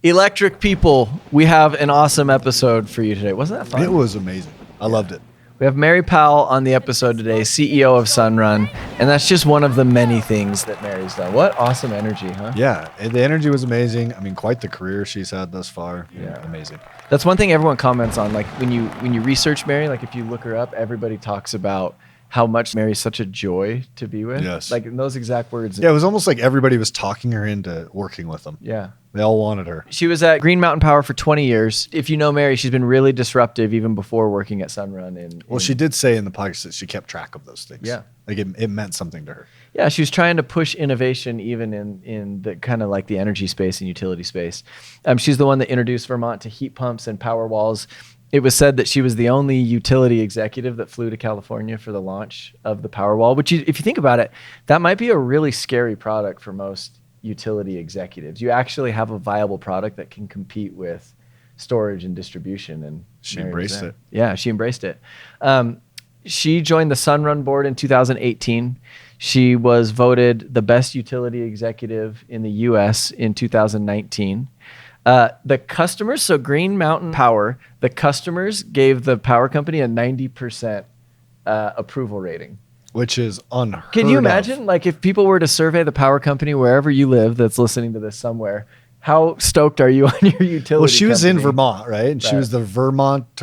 Electric people, we have an awesome episode for you today. Wasn't that fun? It was amazing. I loved it. We have Mary Powell on the episode today, CEO of Sunrun, and that's just one of the many things that Mary's done. What awesome energy, huh? Yeah, the energy was amazing. I mean, quite the career she's had thus far. Yeah. Amazing. That's one thing everyone comments on. Like when you research Mary, like if you look her up, everybody talks about how much Mary's such a joy to be with. Yes. Like in those exact words. Yeah, it was almost like everybody was talking her into working with them. Yeah. They all wanted her. She was at Green Mountain Power for 20 years. If you know Mary, she's been really disruptive even before working at Sunrun. Well, she did say in the podcast that she kept track of those things. Yeah. Like it meant something to her. Yeah, she was trying to push innovation even in the kind of like the energy space and utility space. She's the one that introduced Vermont to heat pumps and power walls. It was said that she was the only utility executive that flew to California for the launch of the Powerwall, which if you think about it, that might be a really scary product for most utility executives. You actually have a viable product that can compete with storage and distribution. And she embraced it. Yeah, she embraced it. She joined the Sunrun board in 2018. She was voted the best utility executive in the U.S. in 2019. The customers, so Green Mountain Power, the customers gave the power company a 90% approval rating. Which is unheard of. Can you imagine, like, if people were to survey the power company wherever you live that's listening to this somewhere, how stoked are you on your utility Well, she was in company? Vermont, right? And she was the Vermonter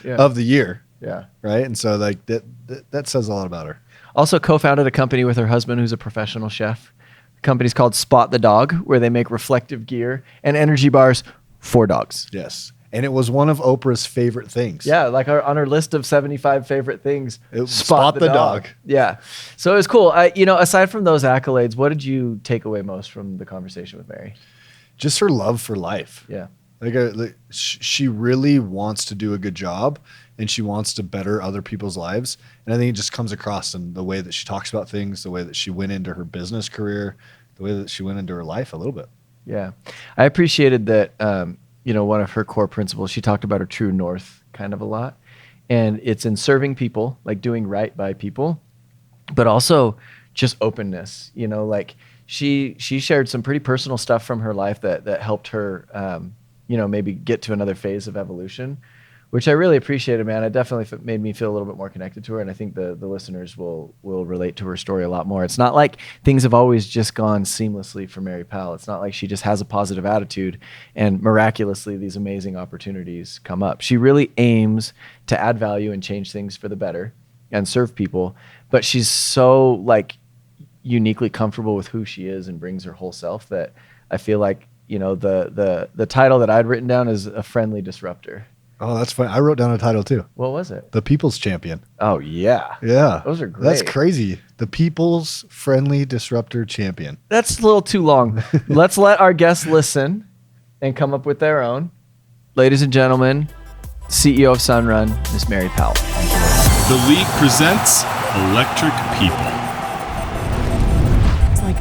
Yeah. of the year. Yeah. Right? And so like that says a lot about her. Also co-founded a company with her husband who's a professional chef. The company's called Spot the Dog, where they make reflective gear and energy bars for dogs. Yes. And it was one of Oprah's favorite things. Yeah, like on her list of 75 favorite things, Spot the dog. Yeah. So it was cool. Aside from those accolades, what did you take away most from the conversation with Mary? Just her love for life. Yeah. She really wants to do a good job and she wants to better other people's lives. And I think it just comes across in the way that she talks about things, the way that she went into her business career, the way that she went into her life a little bit. Yeah. I appreciated that, one of her core principles, she talked about her true north kind of a lot. And it's in serving people, like doing right by people, but also just openness. Like she shared some pretty personal stuff from her life that helped her, maybe get to another phase of evolution, which I really appreciated, man. It definitely made me feel a little bit more connected to her. And I think the listeners will relate to her story a lot more. It's not like things have always just gone seamlessly for Mary Powell. It's not like she just has a positive attitude and miraculously these amazing opportunities come up. She really aims to add value and change things for the better and serve people. But she's so like uniquely comfortable with who she is and brings her whole self that I feel like, the title that I'd written down is a friendly disruptor. Oh, that's funny. I wrote down a title too. What was it? The People's Champion. Oh, yeah. Yeah. Those are great. That's crazy. The People's Friendly Disruptor Champion. That's a little too long. Let's let our guests listen and come up with their own. Ladies and gentlemen, CEO of Sunrun, Miss Mary Powell. The League presents Electric People. It's like,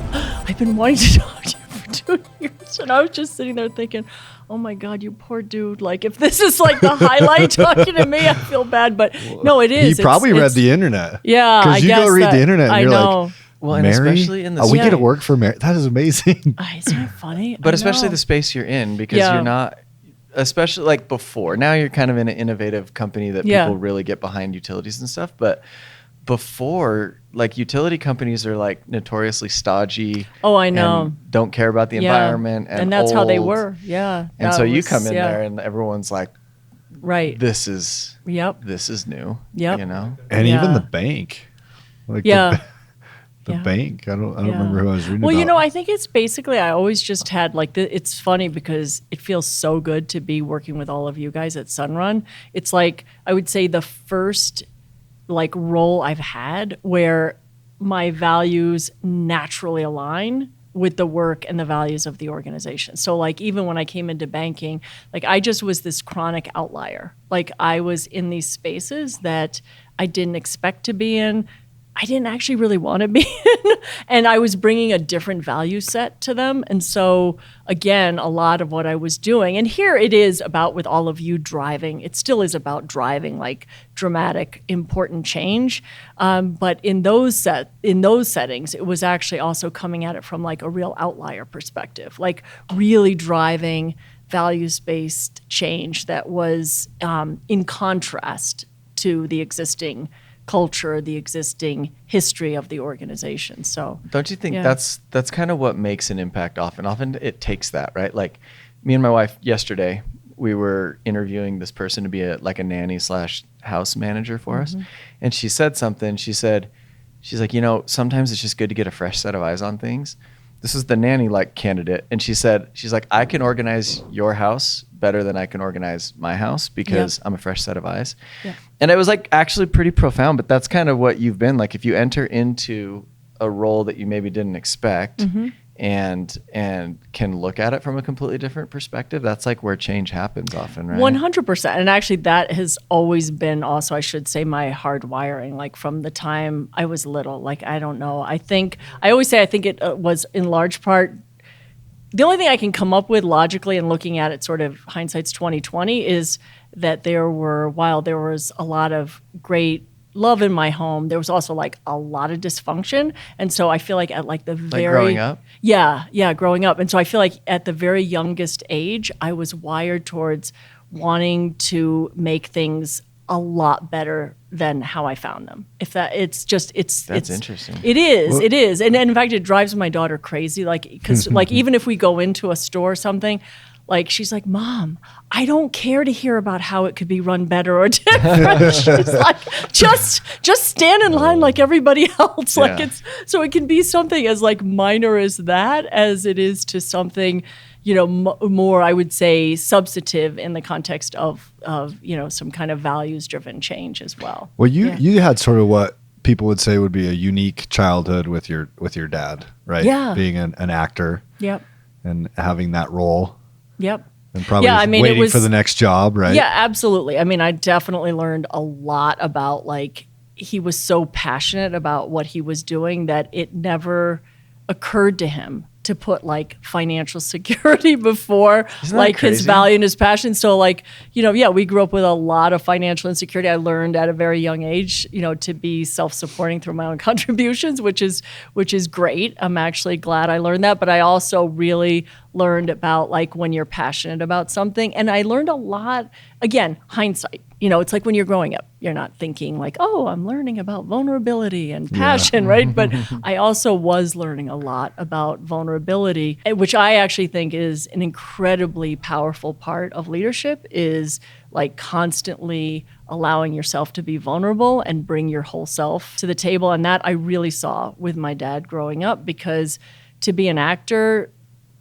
I've been wanting to talk to you for 2 years. And I was just sitting there thinking, oh my God, you poor dude. Like, if this is like the highlight talking to me, I feel bad. But no, it is. He probably read the internet. Yeah, because you go read the internet and you're like, well, and Mary? especially in the we get to work for Mary. That is amazing. Isn't it funny? But especially the space you're in, because you're not, especially like before. Now you're kind of in an innovative company that people really get behind utilities and stuff. But before, like, utility companies are like notoriously stodgy. Oh, I know. And don't care about the environment. And that's how they old. were. Yeah. And so you come in there and everyone's like, right. This is new. Yep. And even the bank. Like the Yeah. bank. I don't remember who I was reading Well, about. I think it's basically, I always just had like, it's funny because it feels so good to be working with all of you guys at Sunrun. It's like, I would say the first like role I've had where my values naturally align with the work and the values of the organization. So like even when I came into banking, like I just was this chronic outlier. Like I was in these spaces that I didn't expect to be in. I didn't actually really want to be in, and I was bringing a different value set to them. And so, again, a lot of what I was doing, and here it is about with all of you driving, it still is about driving like dramatic, important change. But in those settings, it was actually also coming at it from like a real outlier perspective, like really driving values-based change that was in contrast to the existing culture, the existing history of the organization. So don't you think that's kind of what makes an impact often? Often it takes that, right? Like me and my wife yesterday, we were interviewing this person to be a nanny / house manager for us. And she said something. She's like, sometimes it's just good to get a fresh set of eyes on things. This is the nanny candidate. And she's like, I can organize your house better than I can organize my house because I'm a fresh set of eyes. Yeah. And it was actually pretty profound, but that's kind of what you've been like. If you enter into a role that you maybe didn't expect and can look at it from a completely different perspective, that's where change happins often, right? 100%. And actually that has always been also, I should say, my hardwiring, from the time I was little. I don't know. I always say it was in large part, the only thing I can come up with logically and looking at it sort of hindsight's 2020 is that while there was a lot of great love in my home, there was also a lot of dysfunction. And so I feel at the very growing up? Yeah, growing up. And so I feel at the very youngest age, I was wired towards wanting to make things a lot better than how I found them. That's interesting. It is. And in fact, it drives my daughter crazy. Because even if we go into a store or something, she's like, Mom, I don't care to hear about how it could be run better or different. She's like, just stand in line like everybody else. So it can be something as minor as that as it is to something, more, I would say, substantive in the context of some kind of values-driven change as well. Well, you had sort of what people would say would be a unique childhood with your dad, right? Yeah. Being an actor. Yep. And having that role. Yep. And probably waiting for the next job, right? Yeah, absolutely. I definitely learned a lot about he was so passionate about what he was doing that it never occurred to him to put financial security before his value and his passion. So we grew up with a lot of financial insecurity. I learned at a very young age, to be self-supporting through my own contributions, which is great. I'm actually glad I learned that. But I also really learned about when you're passionate about something. And I learned a lot, again, hindsight. It's when you're growing up, you're not thinking oh, I'm learning about vulnerability and passion, right? But I also was learning a lot about vulnerability, which I actually think is an incredibly powerful part of leadership, is constantly allowing yourself to be vulnerable and bring your whole self to the table. And that I really saw with my dad growing up, because to be an actor,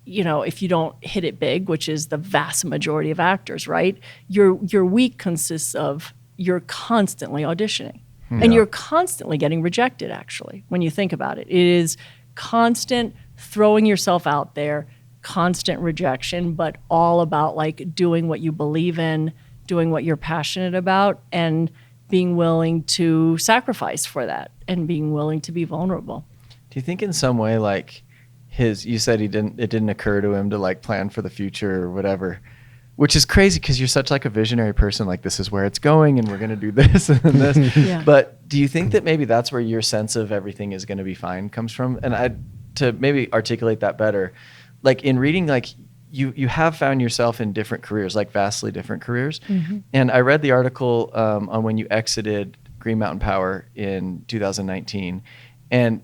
if you don't hit it big, which is the vast majority of actors, right? Your week consists of you're constantly auditioning and you're constantly getting rejected, actually, when you think about it. It is constant throwing yourself out there, constant rejection, but all about doing what you believe in, doing what you're passionate about, and being willing to sacrifice for that and being willing to be vulnerable. Do you think in some way you said it didn't occur to him to plan for the future or whatever, which is crazy because you're such a visionary person, this is where it's going and we're going to do this and this. Yeah. But do you think that maybe that's where your sense of everything is going to be fine comes from? And to maybe articulate that better, in reading, you have found yourself in different careers, vastly different careers. Mm-hmm. And I read the article on when you exited Green Mountain Power in 2019. And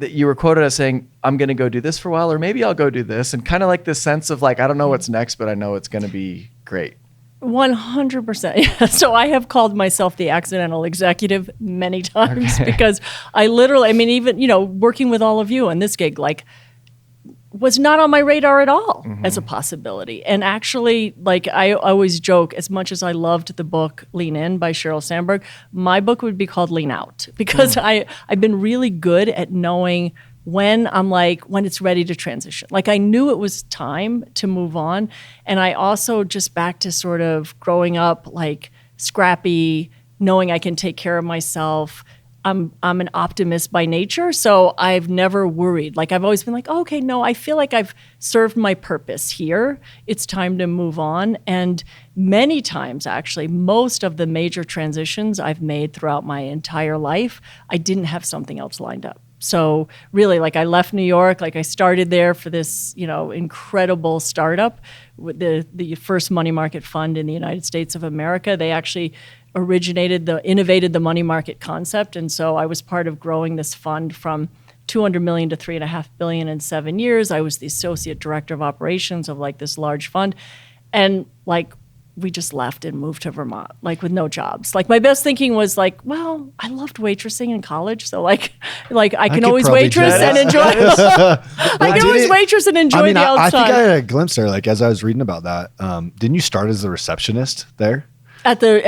you were quoted as saying, I'm going to go do this for a while, or maybe I'll go do this. And kind of this sense of I don't know what's next, but I know it's going to be great. 100%. Yeah. So I have called myself the accidental executive many times because I literally, even, working with all of you on this gig, was not on my radar at all as a possibility. And actually, I always joke, as much as I loved the book Lean In by Sheryl Sandberg, my book would be called Lean Out, because I've been really good at knowing when I'm when it's ready to transition. I knew it was time to move on. And I also, just back to sort of growing up scrappy, knowing I can take care of myself, I'm an optimist by nature, so I've never worried. Like I've always been like, oh, okay, no, I feel like I've served my purpose here. It's time to move on. And many times, actually, most of the major transitions I've made throughout my entire life, I didn't have something else lined up. So really, like I left New York, like I started there for this, incredible startup, with the first money market fund in the United States of America. They actually innovated the money market concept. And so I was part of growing this fund from 200 million to 3.5 billion in 7 years. I was the associate director of operations of like this large fund. And like, we just left and moved to Vermont, like with no jobs. Like my best thinking was like, well, I loved waitressing in college. So like I can always waitress and enjoy. I can always waitress and enjoy the outside. I think I had a glimpse there. Like as I was reading about that, didn't you start as the receptionist there? At the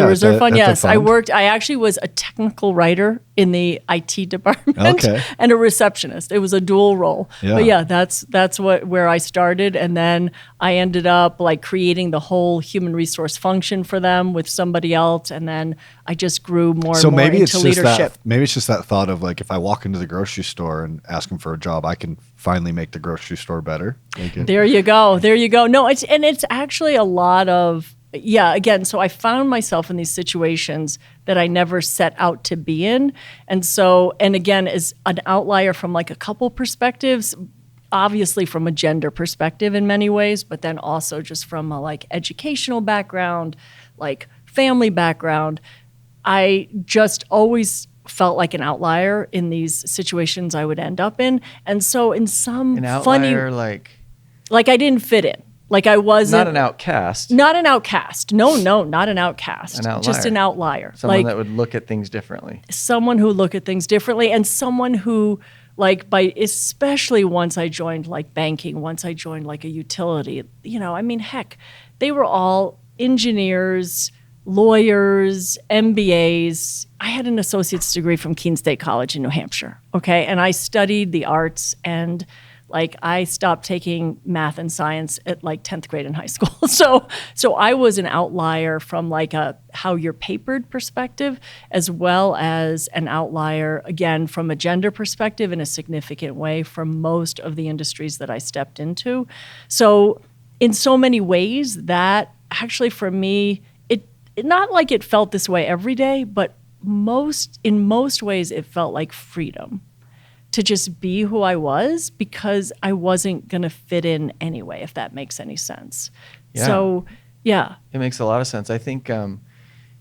Reserve Fund, yes. I actually was a technical writer in the IT department Okay. and a receptionist. It was a dual role. Yeah. But yeah, that's where I started. And then I ended up like creating the whole human resource function for them with somebody else. And then I just grew more and more into leadership. Maybe it's just that thought of like, if I walk into the grocery store and ask them for a job, I can finally make the grocery store better. There you go. No, it's actually a lot of, again, so I found myself in these situations that I never set out to be in. And again, as an outlier from like a couple perspectives, obviously from a gender perspective in many ways, but then also just from a like educational background, like family background, I just always felt like an outlier in these situations I would end up in. And so in some an outlier, like I didn't fit in. Like I wasn't. Not an outcast. Not an outcast. No, not an outcast. An outlier. Just an outlier. Someone that would look at things differently. Someone who look at things differently, and someone who, especially once I joined like banking, once I joined like a utility, heck, they were all engineers, lawyers, MBAs. I had an associate's degree from Keene State College in New Hampshire. Okay. And I studied the arts, and like I stopped taking math and science at like 10th grade in high school. So I was an outlier from like a how you're papered perspective, as well as an outlier, again, from a gender perspective in a significant way for most of the industries that I stepped into. So in so many ways, that actually for me, it not like it felt this way every day, but in most ways it felt like freedom to just be who I was, because I wasn't going to fit in anyway, if that makes any sense. Yeah. So, yeah. It makes a lot of sense. I think,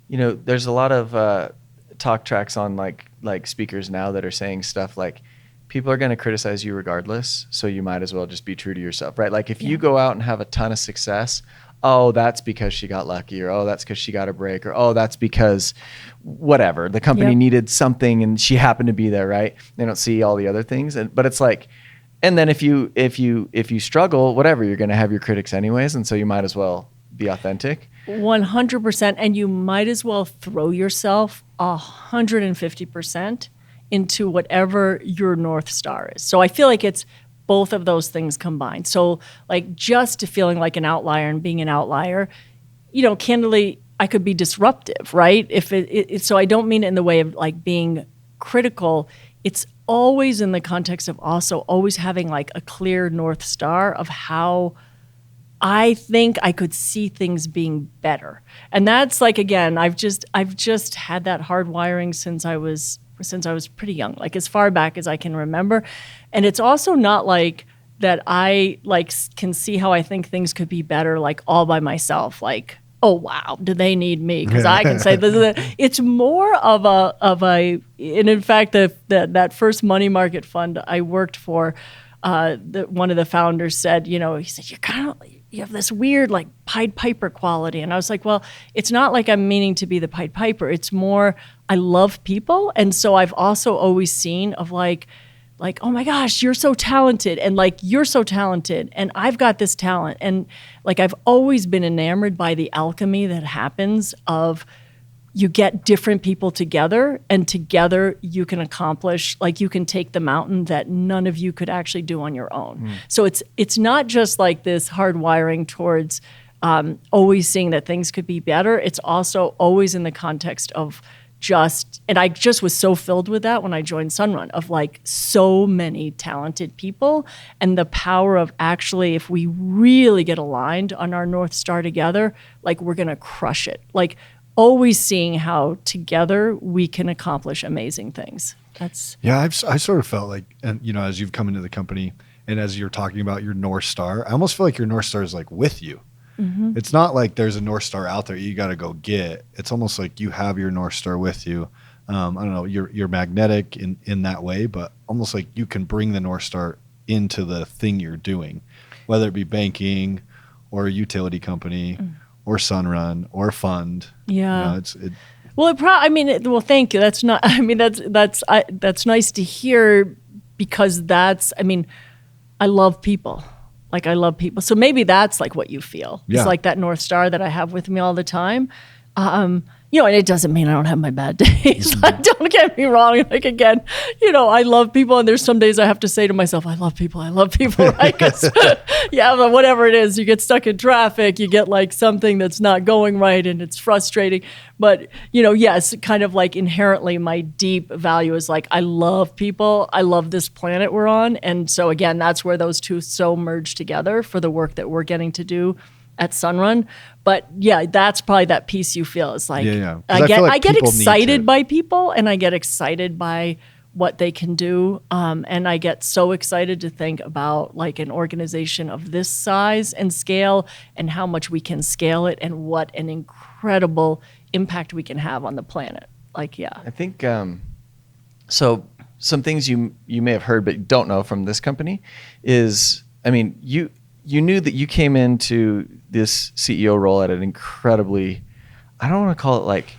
there's a lot of talk tracks on like speakers now that are saying stuff like, people are going to criticize you regardless, so you might as well just be true to yourself, right? Like if you go out and have a ton of success, oh, that's because she got lucky, or oh, that's because she got a break, or oh, that's because whatever, the company needed something and she happened to be there, right? They don't see all the other things, but it's like, and then if you struggle, whatever, you're going to have your critics anyways, and so you might as well be authentic. 100%, and you might as well throw yourself 150% into whatever your North Star is. So I feel like it's both of those things combined. So like just feeling like an outlier and being an outlier, candidly, I could be disruptive, right? If so I don't mean it in the way of like being critical. It's always in the context of also always having like a clear North Star of how I think I could see things being better. And that's like, again, I've just had that hardwiring since I was pretty young, like as far back as I can remember. And it's also not like that I like can see how I think things could be better, like all by myself, like, oh, wow, do they need me? Because I can say this. It's more of a, and in fact, that first money market fund I worked for, one of the founders said, he said, you have this weird like Pied Piper quality. And I was like, well, it's not like I'm meaning to be the Pied Piper. It's more, I love people. And so I've also always seen of like, oh my gosh, you're so talented. And like, you're so talented. And I've got this talent. And like, I've always been enamored by the alchemy that happens of you get different people together, and together you can accomplish, like you can take the mountain that none of you could actually do on your own. So it's not just like this hard wiring towards always seeing that things could be better. It's also always in the context of and I just was so filled with that when I joined Sunrun, of like so many talented people, and the power of actually, if we really get aligned on our North Star together, like we're going to crush it. Like always seeing how together we can accomplish amazing things. Yeah, I sort of felt like, and you know, as you've come into the company and as you're talking about your North Star, I almost feel like your North Star is like with you. It's not like there's a North Star out there you got to go get. It's almost like you have your North Star with you. I don't know, you're magnetic in that way, but almost like you can bring the North Star into the thing you're doing, whether it be banking or a utility company or Sunrun or a fund. Yeah. You know, well, thank you. That's not, I mean, that's nice to hear, because I love people. Like I love people. So maybe that's like what you feel. Yeah. It's like that North Star that I have with me all the time. You know, and it doesn't mean I don't have my bad days. Like, don't get me wrong. Like, again, you know, I love people, and there's some days I have to say to myself, I love people, right? Because, yeah, but whatever it is, you get stuck in traffic, you get like something that's not going right, and it's frustrating. But, you know, yes, kind of like inherently my deep value is like, I love people, I love this planet we're on. And so, again, that's where those two so merge together for the work that we're getting to do at Sunrun. But yeah, that's probably that piece you feel is like, Yeah. I get people need excited to- by people, and I get excited by what they can do. And I get so excited to think about like an organization of this size and scale, and how much we can scale it, and what an incredible impact we can have on the planet. Like, yeah. I think so. Some things you may have heard but don't know from this company is, I mean, you knew that you came into this CEO role at an incredibly, I don't want to call it like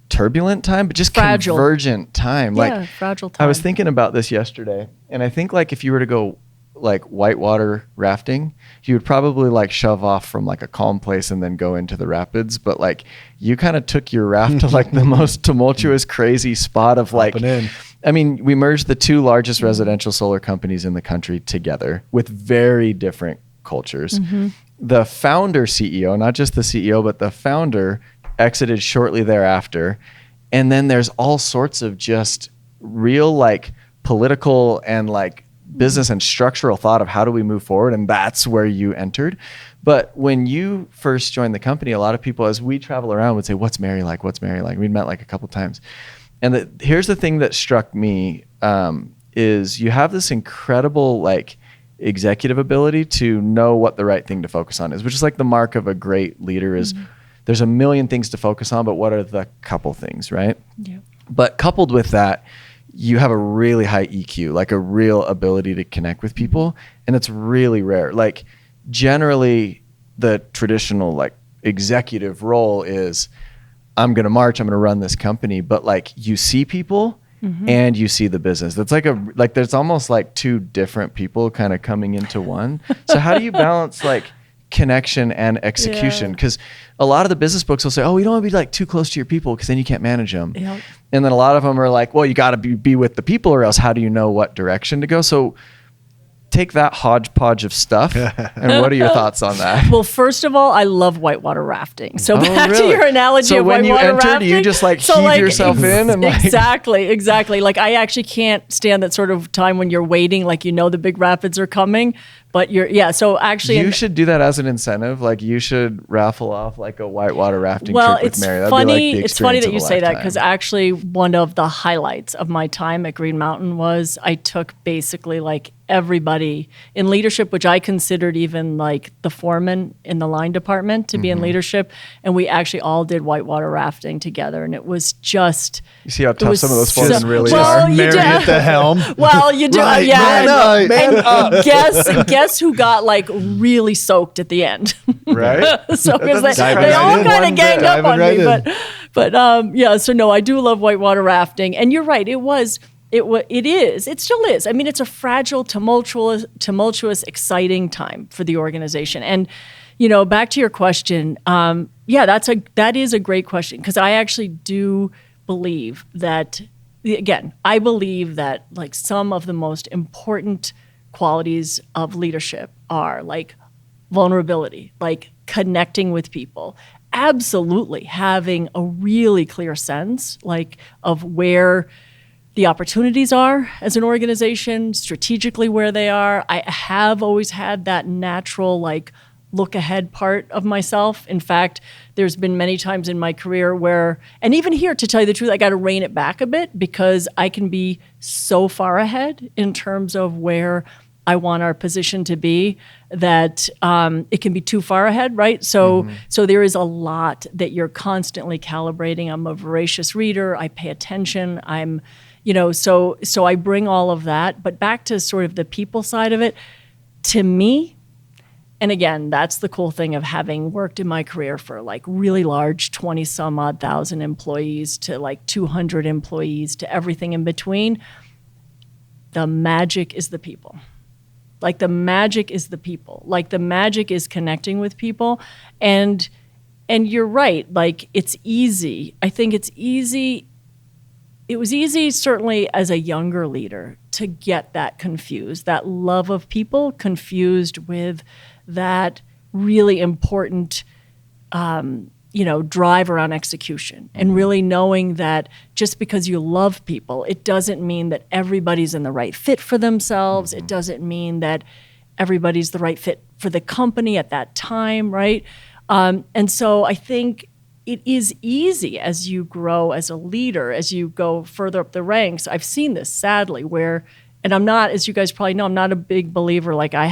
turbulent time, but just Fragile. convergent time. Yeah, Like fragile time. I was thinking about this yesterday, and I think like if you were to go like whitewater rafting, you would probably like shove off from like a calm place and then go into the rapids. But like you kind of took your raft to like the most tumultuous, crazy spot of like, Hopping in. I mean, we merged the two largest residential solar companies in the country together with very different cultures. The founder CEO, not just the CEO, but the founder exited shortly thereafter. And then there's all sorts of just real like political and like business and structural thought of how do we move forward. And that's where you entered. But when you first joined the company, a lot of people, as we travel around, would say, what's Mary like? What's Mary like? We'd met like a couple times. And here's the thing that struck me is you have this incredible like executive ability to know what the right thing to focus on is, which is like the mark of a great leader is there's a million things to focus on, but what are the couple things, right? Yeah. But coupled with that, you have a really high EQ, like a real ability to connect with people. And it's really rare. Like generally the traditional like executive role is I'm going to march, I'm going to run this company, but like you see people and you see the business. That's like there's almost like two different people kind of coming into one. So how do you balance like connection and execution? Because a lot of the business books will say, oh, you don't want to be like too close to your people because then you can't manage them. Yep. And then a lot of them are like, well, you got to be with the people, or else how do you know what direction to go? So take that hodgepodge of stuff. And what are your thoughts on that? Well, first of all, I love whitewater rafting. So Oh, back to really? your analogy So of when you whitewater entered, rafting. you just like heave yourself in and like Exactly. Like I actually can't stand that sort of time when you're waiting, like you know the big rapids are coming, but so actually you should do that as an incentive. Like you should raffle off like a whitewater rafting trip with it's Mary. That'd funny. be like the It's funny experience that of you a say that, lifetime. because actually one of the highlights of my time at Green Mountain was I took basically like everybody in leadership, which I considered even like the foreman in the line department to be in leadership, and we actually all did whitewater rafting together, and it was just. You see how it tough was some of those so- foremen really well, are. you Mary do- at the helm. Well, you do, Right, yeah. man up, and guess who got like really soaked at the end? Right? So because they Diving all right in. kind One of ganged bit. up on Diving me, right in. but yeah. So no, I do love whitewater rafting, and you're right. It still is. I mean, it's a fragile, tumultuous, exciting time for the organization. And you know, back to your question, that is a great question, because I actually do believe that. Again, I believe that like some of the most important qualities of leadership are like vulnerability, like connecting with people, absolutely having a really clear sense like of where the opportunities are as an organization, strategically where they are. I have always had that natural like look ahead part of myself. In fact, there's been many times in my career where, and even here, to tell you the truth, I got to rein it back a bit because I can be so far ahead in terms of where I want our position to be that it can be too far ahead, right? So there is a lot that you're constantly calibrating. I'm a voracious reader. I pay attention. I'm, so I bring all of that. But back to sort of the people side of it, to me, and again, that's the cool thing of having worked in my career for like really large 20 some odd thousand employees to like 200 employees to everything in between. The magic is the people. Like the magic is the people. Like the magic is connecting with people. And you're right. Like it's easy. I think it's easy. It was easy, certainly as a younger leader, to get that confused, that love of people confused with that really important, drive around execution, and really knowing that just because you love people, it doesn't mean that everybody's in the right fit for themselves. It doesn't mean that everybody's the right fit for the company at that time, right? And so I think it is easy as you grow as a leader, as you go further up the ranks. I've seen this sadly where, and I'm not, as you guys probably know, I'm not a big believer, like I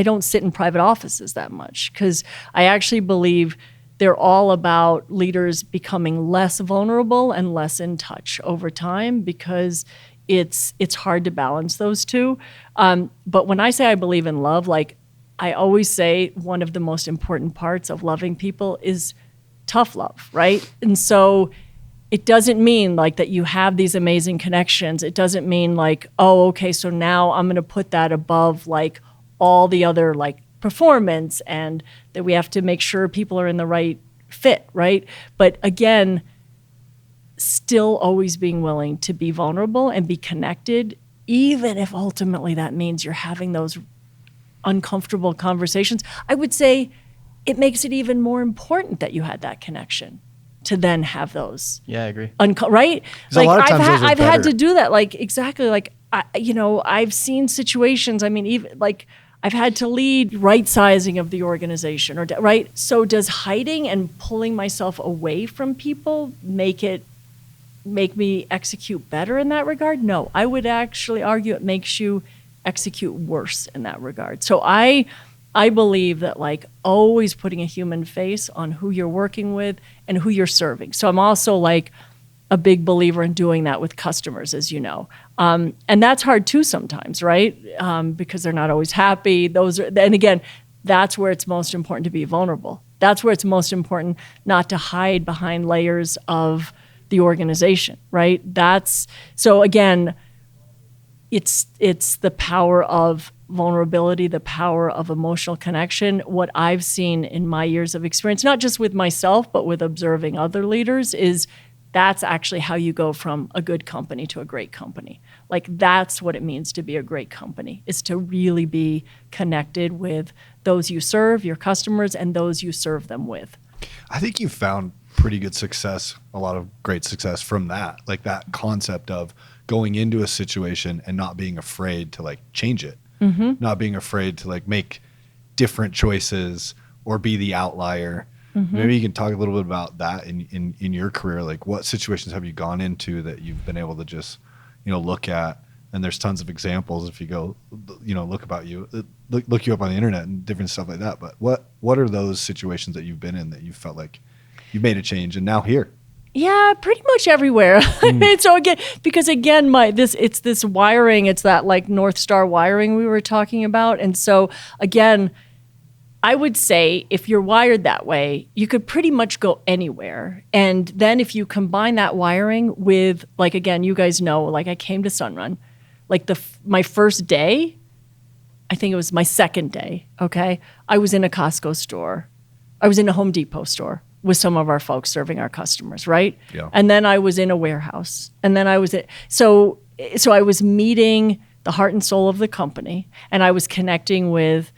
don't sit in private offices that much because I actually believe they're all about leaders becoming less vulnerable and less in touch over time because it's hard to balance those two. But when I say I believe in love, like I always say one of the most important parts of loving people is tough love, right? And so it doesn't mean like that you have these amazing connections. It doesn't mean like, oh, okay, so now I'm going to put that above like all the other like performance and that we have to make sure people are in the right fit, right? But again, still always being willing to be vulnerable and be connected, even if ultimately that means you're having those uncomfortable conversations. I would say it makes it even more important that you had that connection to then have those. Yeah, I agree. Right? A lot of times I've had better. to do that. Like exactly. Like I've seen situations. I mean, even like I've had to lead right sizing of the organization, right? So does hiding and pulling myself away from people make me execute better in that regard? No, I would actually argue it makes you execute worse in that regard. So I believe that like always putting a human face on who you're working with and who you're serving. So I'm also like a big believer in doing that with customers, as you know. And that's hard too sometimes, right? Because they're not always happy. And again, that's where it's most important to be vulnerable. That's where it's most important not to hide behind layers of the organization, right? So again, it's the power of vulnerability, the power of emotional connection. What I've seen in my years of experience, not just with myself, but with observing other leaders, is that's actually how you go from a good company to a great company. Like that's what it means to be a great company, is to really be connected with those you serve, your customers, and those you serve them with. I think you found pretty good success, a lot of great success from that, like that concept of going into a situation and not being afraid to like change it, not being afraid to like make different choices or be the outlier. Maybe you can talk a little bit about that in your career. Like what situations have you gone into that you've been able to just, look at? And there's tons of examples if you go, look you up on the internet and different stuff like that. But what are those situations that you've been in that you felt like you made a change and now here? Yeah, pretty much everywhere. So again, because again, it's this wiring, it's that like North Star wiring we were talking about. And so again, I would say if you're wired that way, you could pretty much go anywhere. And then if you combine that wiring with, like, again, you guys know, like I came to Sunrun, like my first day, I think it was my second day, okay? I was in a Costco store. I was in a Home Depot store with some of our folks serving our customers, right? Yeah. And then I was in a warehouse. And then I was so I was meeting the heart and soul of the company, and I was connecting with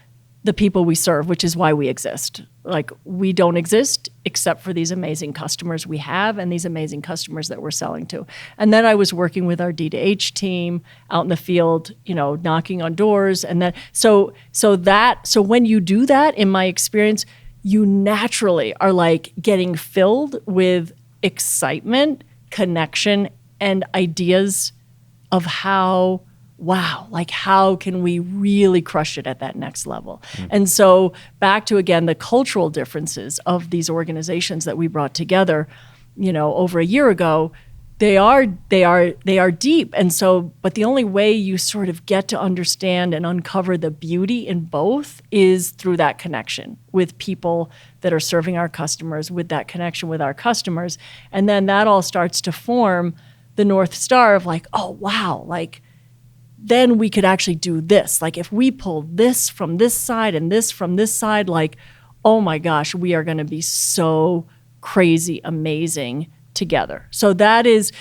the people we serve, which is why we exist. Like, we don't exist except for these amazing customers we have and these amazing customers that we're selling to. And then I was working with our D2H team out in the field, knocking on doors. And then, so when you do that, in my experience, you naturally are like getting filled with excitement, connection, and ideas of how can we really crush it at that next level? And so back to, again, the cultural differences of these organizations that we brought together, over a year ago, they are deep. And so, but the only way you sort of get to understand and uncover the beauty in both is through that connection with people that are serving our customers, with that connection with our customers. And then that all starts to form the North Star of like, oh, wow, like, then we could actually do this. Like, if we pull this from this side and this from this side, like, oh my gosh, we are going to be so crazy amazing together. So that is,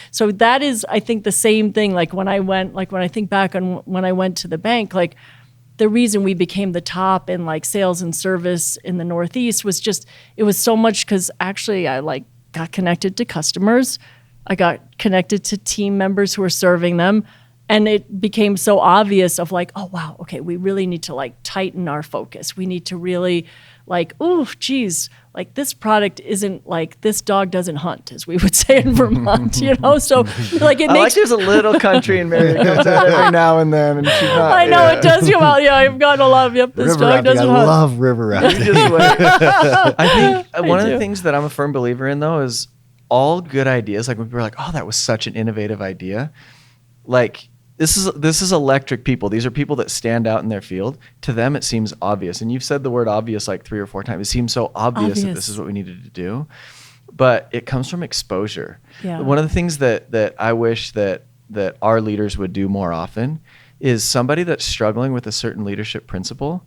I think, the same thing. Like, when I think back on when I went to the bank, like, the reason we became the top in like sales and service in the Northeast was just, it was so much because actually I like got connected to customers. I got connected to team members who were serving them. And it became so obvious of like, oh, wow, okay, we really need to like tighten our focus. We need to really like, oh, geez, like this product isn't like, this dog doesn't hunt, as we would say in Vermont, So like it makes. Like there's a little country in Mary that comes out every now and then. And she's not, I know, it does come out. Yeah, I've gotten a lot of, this River dog rafting. doesn't I hunt. love river rafting. I think one of do. the things that I'm a firm believer in, though, is all good ideas. Like when people are like, oh, that was such an innovative idea. Like, this is electric people. These are people that stand out in their field. To them, it seems obvious. And you've said the word obvious like 3 or 4 times. It seems so obvious that this is what we needed to do. But it comes from exposure. Yeah. One of the things that I wish that our leaders would do more often is somebody that's struggling with a certain leadership principle,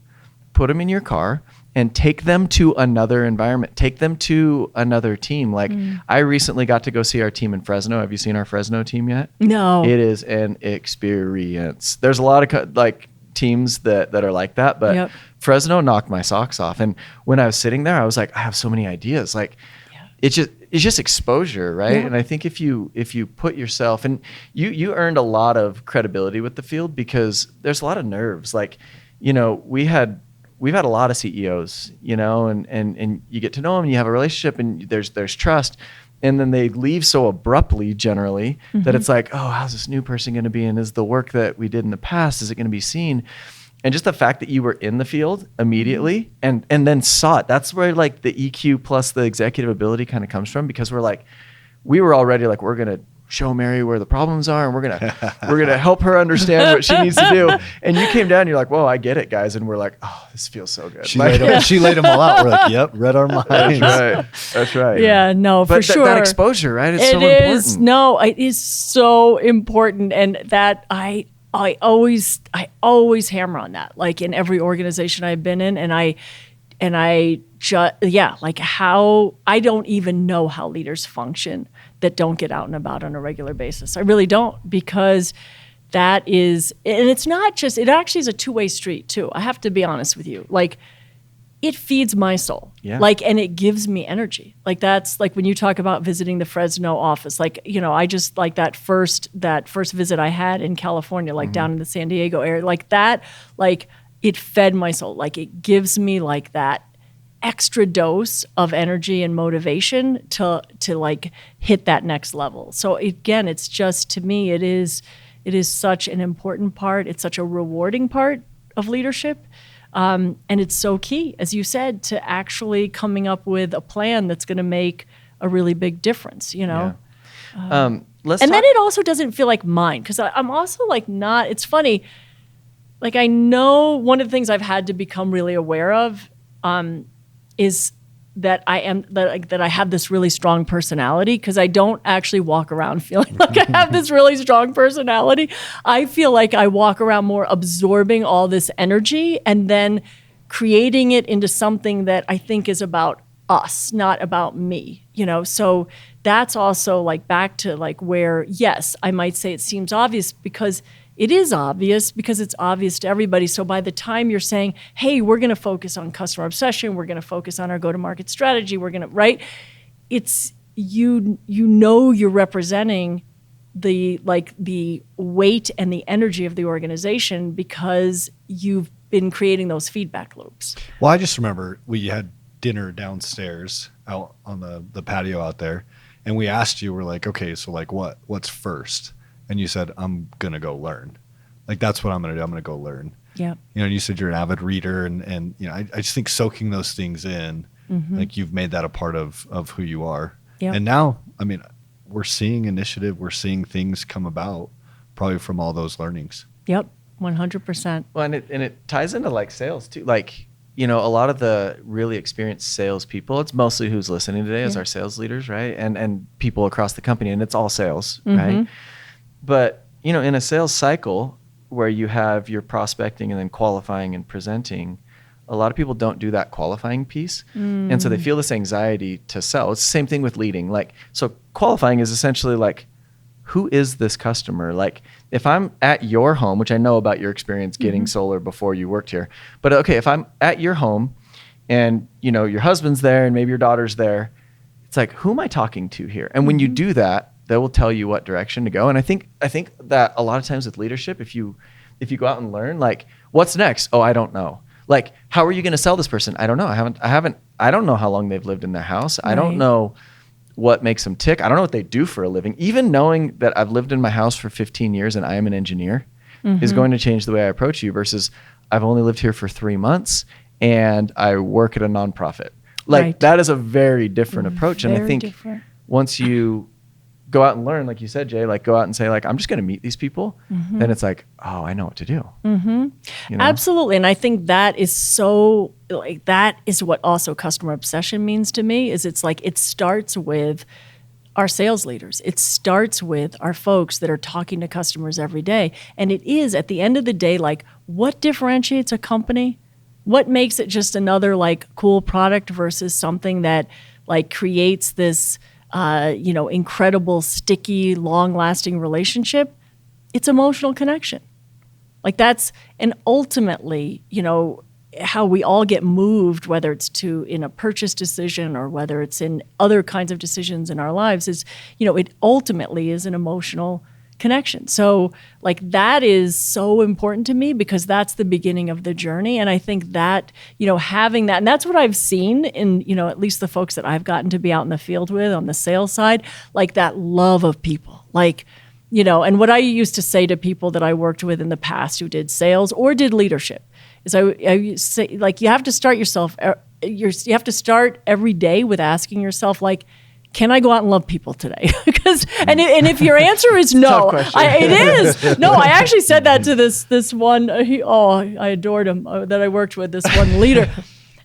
put them in your car and take them to another environment. Take them to another team. Like I recently got to go see our team in Fresno. Have you seen our Fresno team yet? No. It is an experience. There's a lot of teams that are like that, but Fresno knocked my socks off. And when I was sitting there, I was like, I have so many ideas. Like it's just exposure, right? Yeah. And I think if you put yourself, and you earned a lot of credibility with the field because there's a lot of nerves. Like, we've had a lot of CEOs, and you get to know them and you have a relationship and there's trust. And then they leave so abruptly generally that it's like, oh, how's this new person going to be? And is the work that we did in the past, is it going to be seen? And just the fact that you were in the field immediately and then saw it, that's where like the EQ plus the executive ability kind of comes from, because we were already like, we're going to show Mary where the problems are and we're gonna help her understand what she needs to do. And you came down and you're like, whoa, I get it, guys. And we're like, oh, this feels so good. She laid them all out. We're like, yep, read our minds. That's right. Yeah, no, for sure. That exposure, right? It's so important. No, it is so important. And that I always hammer on that, like in every organization I've been in. And I just, like how I don't even know how leaders function that don't get out and about on a regular basis. I really don't, because that is, and it's not just, it actually is a two-way street too. I have to be honest with you. Like, it feeds my soul. Yeah. Like, and it gives me energy. Like, that's like when you talk about visiting the Fresno office, like, I just like that first visit I had in California, like down in the San Diego area, like that, like it fed my soul. Like, it gives me like that extra dose of energy and motivation to like hit that next level. So again, it's just, to me, it is such an important part. It's such a rewarding part of leadership. And it's so key, as you said, to actually coming up with a plan that's going to make a really big difference, Yeah. And then it also doesn't feel like mine, because I'm also like not, it's funny, like I know one of the things I've had to become really aware of is that I have this really strong personality, because I don't actually walk around feeling like I have this really strong personality. I feel like I walk around more absorbing all this energy and then creating it into something that I think is about us, not about me, So that's also like back to like where, yes, I might say it seems obvious, because it is obvious because it's obvious to everybody. So by the time you're saying, hey, we're going to focus on customer obsession, we're going to focus on our go-to-market strategy, we're going to, right? It's, you know, you're representing the weight and the energy of the organization because you've been creating those feedback loops. Well, I just remember we had dinner downstairs out on the patio out there, and we asked you, we're like, okay, so like what's first? And you said, I'm gonna go learn. Like, that's what I'm gonna do. I'm gonna go learn. Yeah. You know, and you said you're an avid reader, and you know, I just think soaking those things in, like you've made that a part of who you are. Yeah. And now, I mean, we're seeing initiative, we're seeing things come about probably from all those learnings. Yep. 100%. Well, and it ties into like sales too. Like, you know, a lot of the really experienced salespeople, it's mostly who's listening today as our sales leaders, right? And people across the company, and it's all sales, right? But, you know, in a sales cycle where you have your prospecting and then qualifying and presenting, a lot of people don't do that qualifying piece. And so they feel this anxiety to sell. It's the same thing with leading. Like, so qualifying is essentially like, who is this customer? Like, if I'm at your home, which I know about your experience getting solar before you worked here, but okay, if I'm at your home and, you know, your husband's there and maybe your daughter's there, it's like, who am I talking to here? And when you do that, they will tell you what direction to go. And I think that a lot of times with leadership, if you go out and learn, like, what's next? Oh, I don't know. Like, how are you going to sell this person? I don't know. I don't know how long they've lived in their house. I don't know what makes them tick. I don't know what they do for a living. Even knowing that I've lived in my house for 15 years and I am an engineer is going to change the way I approach you versus I've only lived here for 3 months and I work at a nonprofit. Like, that is a very different approach. And I think once you go out and learn, like you said, Jay, like go out and say, like, I'm just going to meet these people. Then it's like, oh, I know what to do. You know? Absolutely. And I think that is so, like, that is what also customer obsession means to me, is it's like, it starts with our sales leaders. It starts with our folks that are talking to customers every day. And it is, at the end of the day, like, what differentiates a company? What makes it just another, like, cool product versus something that, like, creates this, you know, incredible, sticky, long-lasting relationship? It's emotional connection. Like, that's, and ultimately, you know, how we all get moved, whether it's in a purchase decision or whether it's in other kinds of decisions in our lives, is, you know, it ultimately is an emotional connection. So, like, that is so important to me because that's the beginning of the journey. And I think that, you know, having that, and that's what I've seen in, you know, at least the folks that I've gotten to be out in the field with on the sales side, like that love of people, like, you know, and what I used to say to people that I worked with in the past who did sales or did leadership is I say, like, you have to start yourself, you have to start every day with asking yourself, like, can I go out and love people today? Because and if your answer is no, it is. No, I actually said that to this one. I adored him that I worked with, this one leader,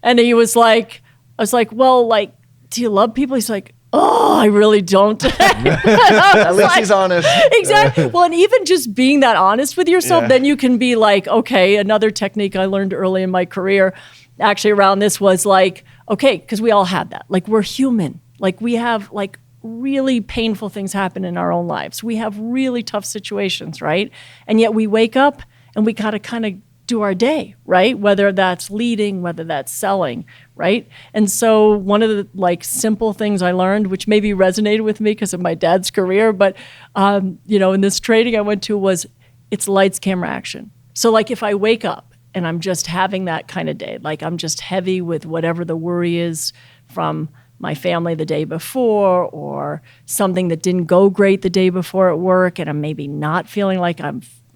and he was like, I was like, well, like, do you love people? He's like, oh, I really don't. At least he's honest. Exactly. Well, and even just being that honest with yourself, then you can be like, okay, another technique I learned early in my career, actually around this, was like, okay, because we all had that. Like, we're human. Like, we have, like, really painful things happen in our own lives. We have really tough situations, right? And yet we wake up and we gotta kind of do our day, right? Whether that's leading, whether that's selling, right? And so one of the, like, simple things I learned, which maybe resonated with me because of my dad's career, but, you know, in this training I went to, was it's lights, camera, action. So, like, if I wake up and I'm just having that kind of day, like, I'm just heavy with whatever the worry is from my family the day before, or something that didn't go great the day before at work, and I'm maybe not feeling like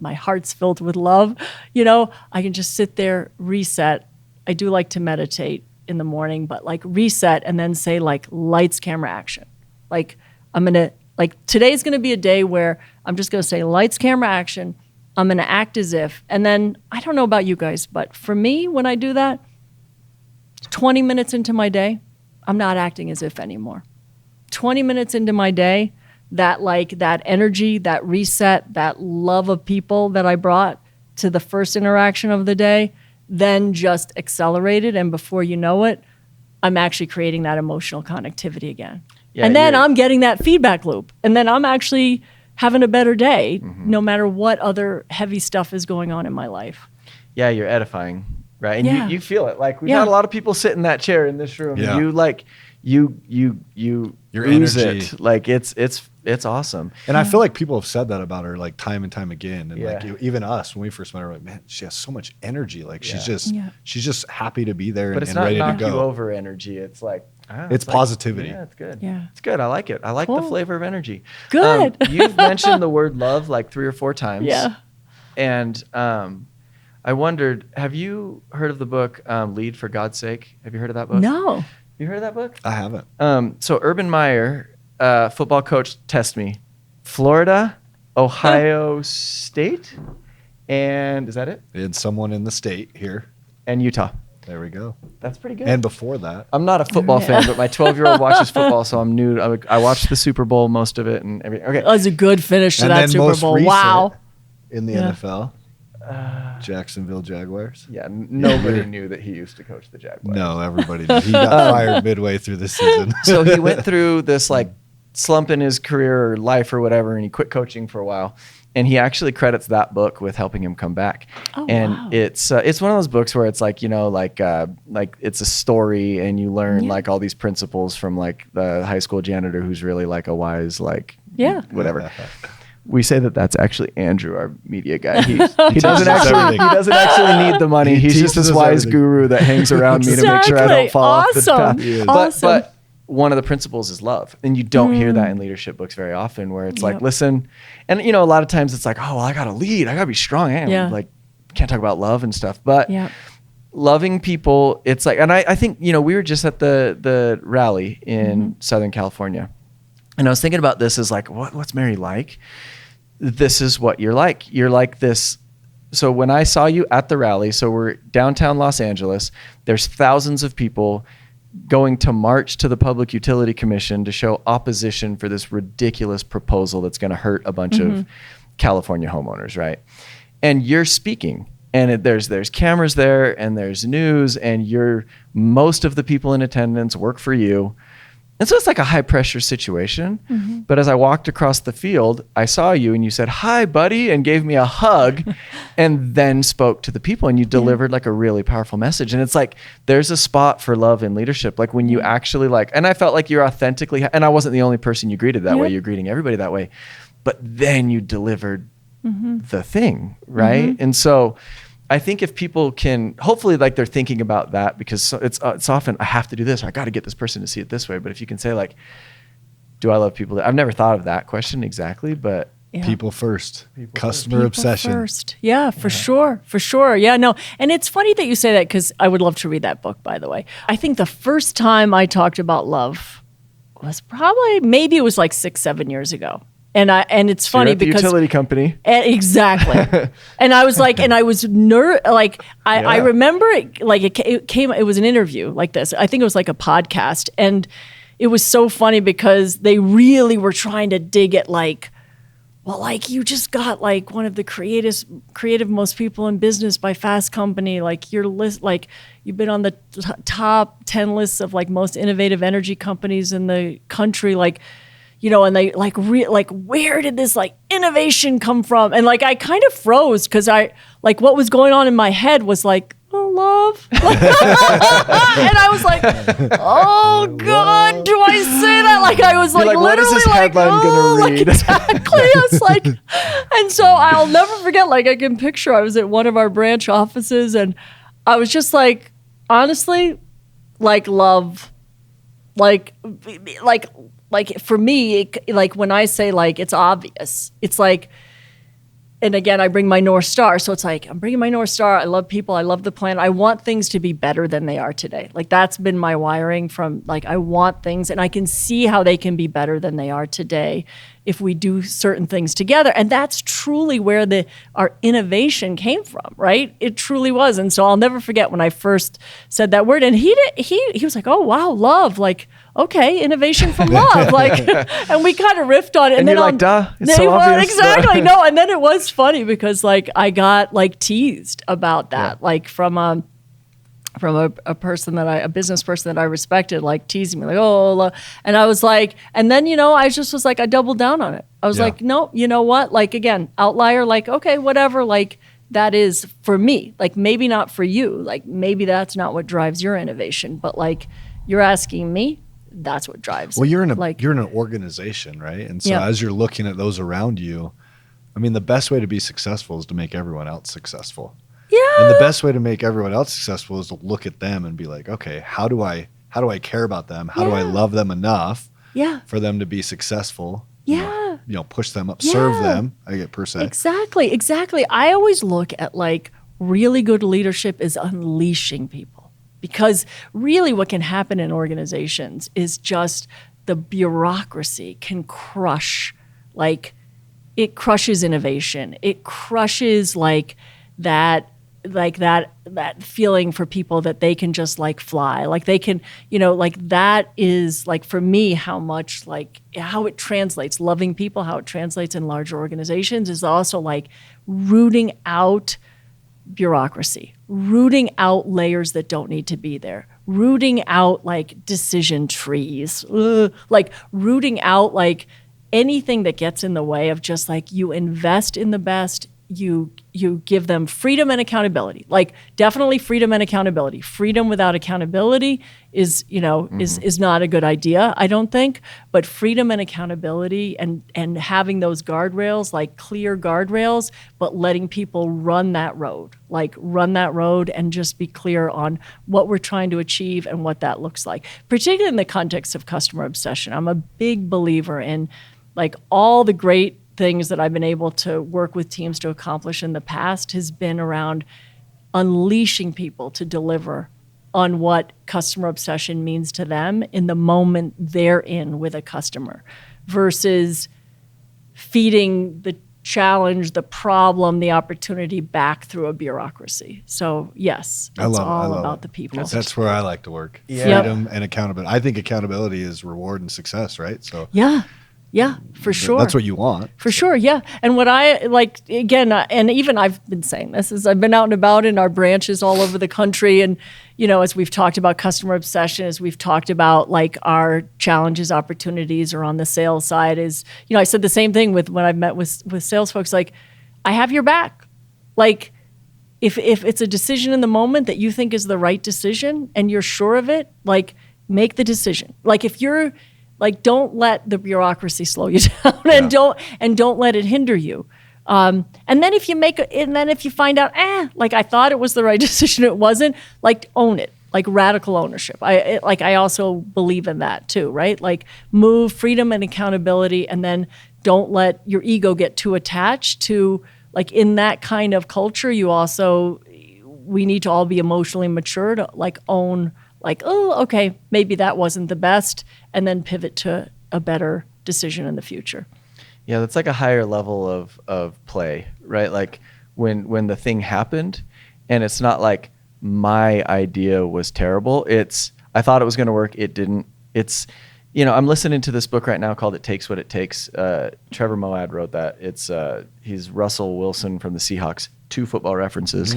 my heart's filled with love, you know, I can just sit there, reset. I do like to meditate in the morning, but, like, reset and then say, like, lights, camera, action. Like, today's gonna be a day where I'm just gonna say lights, camera, action. I'm gonna act as if, and then I don't know about you guys, but for me, when I do that, 20 minutes into my day, I'm not acting as if anymore. 20 minutes into my day, that, like, that energy, that reset, that love of people that I brought to the first interaction of the day, then just accelerated. And before you know it, I'm actually creating that emotional connectivity again. Yeah, and then I'm getting that feedback loop. And then I'm actually having a better day, no matter what other heavy stuff is going on in my life. Yeah, you're edifying, right? And Yeah. you feel it. Like we've Yeah. had a lot of people sit in that chair in this room. Yeah. And you like you Your ooze energy. it. Like it's awesome. And I feel like people have said that about her like time and time again. And like Yeah. even us when we first met her, like, man, she has so much energy. Like Yeah. she's just happy to be there But and, it's and not ready to knock you go. over energy. It's like It's like- positivity. Yeah, it's good. Yeah. It's good. I like it. I like the Cool. flavor of energy. Good. You've mentioned the word love like 3 or 4 times. Yeah. And I wondered, have you heard of the book Lead for God's Sake? Have you heard of that book? No. You heard of that book? I haven't. So Urban Meyer, football coach, test me. Florida, Ohio State, and is that it? And someone in the state here. And Utah. There we go. That's pretty good. And before that, I'm not a football fan, but my 12-year-old watches football, so I'm new. I watched the Super Bowl, most of it, and everything. Okay. That was a good finish to and that then Super most Bowl. recent Wow. in the Yeah. NFL, Jacksonville Jaguars. Yeah, nobody knew that he used to coach the Jaguars. No, everybody knew. He got fired midway through the season. So he went through this like slump in his career or life or whatever, and he quit coaching for a while. And he actually credits that book with helping him come back. Oh, and wow. it's one of those books where it's like, like it's a story and you learn Yeah. like all these principles from like the high school janitor who's really like a wise, like Yeah. whatever. We say that that's actually Andrew, our media guy. He doesn't teaches us actually everything. he doesn't actually need the money. He He's just teaches this us wise everything. guru that hangs around me to make sure I Exactly. don't fall off the Awesome. path. He is. Awesome. But one of the principles is love, and you don't hear that in leadership books very often. Where it's like, Yep. listen, and a lot of times it's like, oh, well, I got to lead, I got to be strong. Yeah. Like can't talk about love and stuff, but Yeah. loving people, it's like, and I think we were just at the rally in Southern California, and I was thinking about this as like, what's Mary like? This is what you're like. You're like this. So when I saw you at the rally, so we're downtown Los Angeles, there's thousands of people going to march to the Public Utility Commission to show opposition for this ridiculous proposal that's going to hurt a bunch of California homeowners, right? And you're speaking, and there's cameras there, and there's news, and most of the people in attendance work for you. And so it's like a high pressure situation. But as I walked across the field, I saw you and you said, "Hi, buddy," and gave me a hug and then spoke to the people, and you delivered like a really powerful message. And it's like, there's a spot for love in leadership. Like when you actually and I felt like you're authentically, and I wasn't the only person you greeted that way. You're greeting everybody that way. But then you delivered the thing, right? And so I think if people can, hopefully, like they're thinking about that, because it's often, I have to do this, or I got to get this person to see it this way. But if you can say like, do I love people? I've never thought of that question exactly, but Yeah. People first. Customer People obsession. First. Yeah, for sure. For sure. Yeah, no. And it's funny that you say that, because I would love to read that book, by the way. I think the first time I talked about love was maybe it was like 6-7 years ago. And it's you're funny at the because utility company. Exactly. And I was like, and I was I remember it, like it was an interview like this. I think it was like a podcast. And it was so funny because they really were trying to dig at like, well, like you just got like one of the creative most people in business by Fast Company. Like your list, like you've been on the top 10 lists of like most innovative energy companies in the country. Like, and they like, where did this like innovation come from? And like, I kind of froze because what was going on in my head was like, oh, love. And I was like, oh God, do I say that? Like I was like, like, what is literally this like, headline gonna read? Exactly. I was like, and so I'll never forget, like I can picture, I was at one of our branch offices and I was just like, honestly, like love, like for me, like when I say like it's obvious, it's like, and again, I bring my North Star. So it's like, I'm bringing my North Star. I love people. I love the planet. I want things to be better than they are today. Like that's been my wiring from like, I want things and I can see how they can be better than they are today if we do certain things together. And that's truly where our innovation came from, right? It truly was. And so I'll never forget when I first said that word and he was like, oh, wow, love. Like, okay, innovation from love. Like, and we kind of riffed on it. And then you're like, duh, it's so obvious. Exactly. No. And then it was funny because like I got like teased about that, like from from a business person that I respected, like teasing me, like, oh, and I was like, and then, I just was like, I doubled down on it. I was like, no, you know what? Like, again, outlier, like, okay, whatever. Like, that is for me, like, maybe not for you. Like, maybe that's not what drives your innovation, but like, you're asking me, that's what drives. Well, you're in an organization, right? And so as you're looking at those around you, I mean, the best way to be successful is to make everyone else successful. Yeah. And the best way to make everyone else successful is to look at them and be like, okay, how do I care about them? How do I love them enough for them to be successful? Push them up, serve them, I get per se. Exactly. I always look at like really good leadership is unleashing people, because really what can happen in organizations is just the bureaucracy can crush, like it crushes innovation. It crushes that feeling for people that they can just like fly, like they can, like that is like for me how it translates, loving people, how it translates in larger organizations is also like rooting out bureaucracy, rooting out layers that don't need to be there, rooting out like decision trees, like rooting out like anything that gets in the way of just like you invest in the best. You give them freedom and accountability, like definitely freedom and accountability. Freedom without accountability is not a good idea, I don't think. But freedom and accountability and having those guardrails, like clear guardrails, but letting people run that road and just be clear on what we're trying to achieve and what that looks like, particularly in the context of customer obsession. I'm a big believer in like all the great things that I've been able to work with teams to accomplish in the past has been around unleashing people to deliver on what customer obsession means to them in the moment they're in with a customer versus feeding the challenge, the problem, the opportunity back through a bureaucracy. So yes, it's all about the people. That's where I like to work. Freedom and accountability. I think accountability is reward and success, right? So yeah, for sure. That's what you want. For sure, yeah. And what I like, again, and even I've been saying this, is I've been out and about in our branches all over the country. And, as we've talked about customer obsession, as we've talked about like our challenges, opportunities, or on the sales side is, I said the same thing when I've met with sales folks, like, I have your back. Like, if it's a decision in the moment that you think is the right decision and you're sure of it, like, make the decision. Like, if you're, like, don't let the bureaucracy slow you down, and don't let it hinder you. And then if you find out, like I thought it was the right decision, it wasn't. Like, own it, like radical ownership. I also believe in that too, right? Like, move freedom and accountability, and then don't let your ego get too attached to. Like, in that kind of culture, we need to all be emotionally mature to like own. Like, oh, okay, maybe that wasn't the best, and then pivot to a better decision in the future. Yeah, that's like a higher level of play, right? Like when the thing happened, and it's not like my idea was terrible. It's I thought it was going to work, it didn't. It's I'm listening to this book right now called "It Takes What It Takes." Trevor Moawad wrote that. It's he's Russell Wilson from the Seahawks. 2 football references.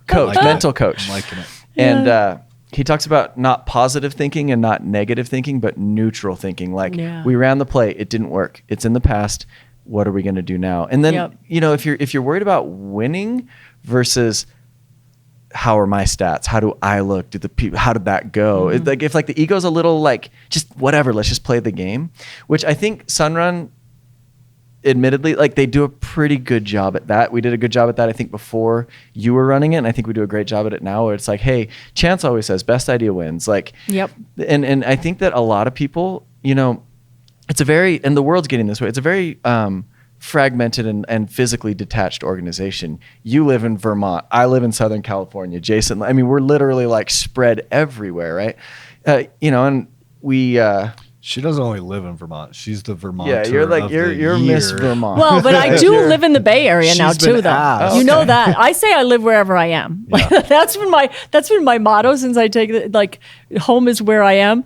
Coach, mental coach. I'm liking it. And he talks about not positive thinking and not negative thinking, but neutral thinking. Like, we ran the play, it didn't work. It's in the past. What are we going to do now? And then, if you're worried about winning versus how are my stats? How do I look? How did that go? Mm-hmm. Like, if like the ego's a little like just whatever, let's just play the game. Which I think Sunrun, admittedly, like they do a pretty good job at that. We did a good job at that, I think, before you were running it, and I think we do a great job at it now, where it's like, hey, Chance always says best idea wins. Like, and I think that a lot of people, it's a very, and the world's getting this way, it's a very fragmented and physically detached organization. You live in Vermont, I live in Southern California, Jason, I mean, we're literally like spread everywhere, right? And we she doesn't only live in Vermont. She's the Vermonter. Yeah, you're like you're Miss Vermont. Well, but I do live in the Bay Area now too, though. Asked. You know that. I say I live wherever I am. Like, that's been my motto since I take it. Like, home is where I am.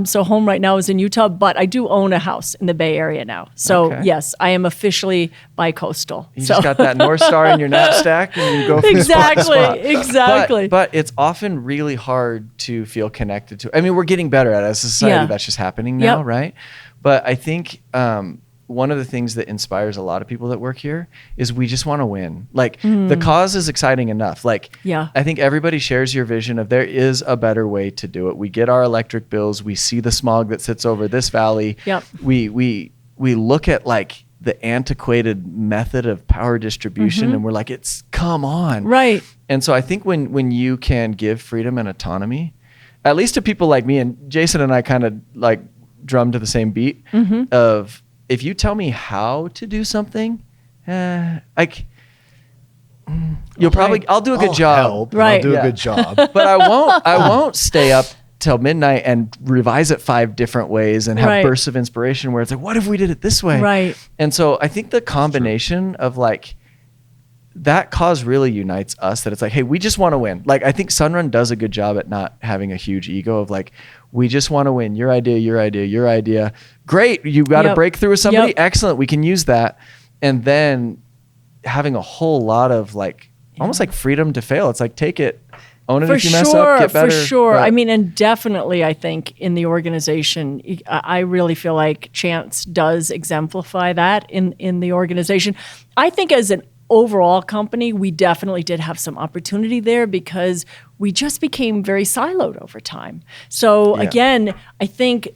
So home right now is in Utah, but I do own a house in the Bay Area now. So Okay. yes, I am officially bi-coastal. You so just got that North Star in your knapsack and you go from spot to spot. Exactly. But it's often really hard to feel connected to. I mean, we're getting better at it as a society. Yeah. That's just happening now, Yep. right? But I think one of the things that inspires a lot of people that work here is we just want to win. Like the cause is exciting enough. Like Yeah. I think everybody shares your vision of there is a better way to do it. We get our electric bills. We see the smog that sits over this valley. Yep. We look at like the antiquated method of power distribution and we're like, come on. Right. And so I think when you can give freedom and autonomy, at least to people like me, and Jason and I kind of like drum to the same beat of, if you tell me how to do something, like I'll do a good I'll job, help, and Right. I'll do Yeah. a good job. but I won't stay up till midnight and revise it 5 different ways and have Right. bursts of inspiration where it's like, what if we did it this way? Right. And so I think the combination of like that cause really unites us, that it's like, hey, we just want to win. Like I think Sunrun does a good job at not having a huge ego of like, we just want to win. Your idea, your idea, your idea. Great. You got a Yep. breakthrough with somebody. Yep. Excellent. We can use that. And then having a whole lot of like, almost like freedom to fail. It's like, take it, own it For if you mess up, get better. For sure. But- I mean, and definitely, I think in the organization, I really feel like Chance does exemplify that in the organization. I think as an overall company, we definitely did have some opportunity there because we just became very siloed over time. So Yeah. again, I think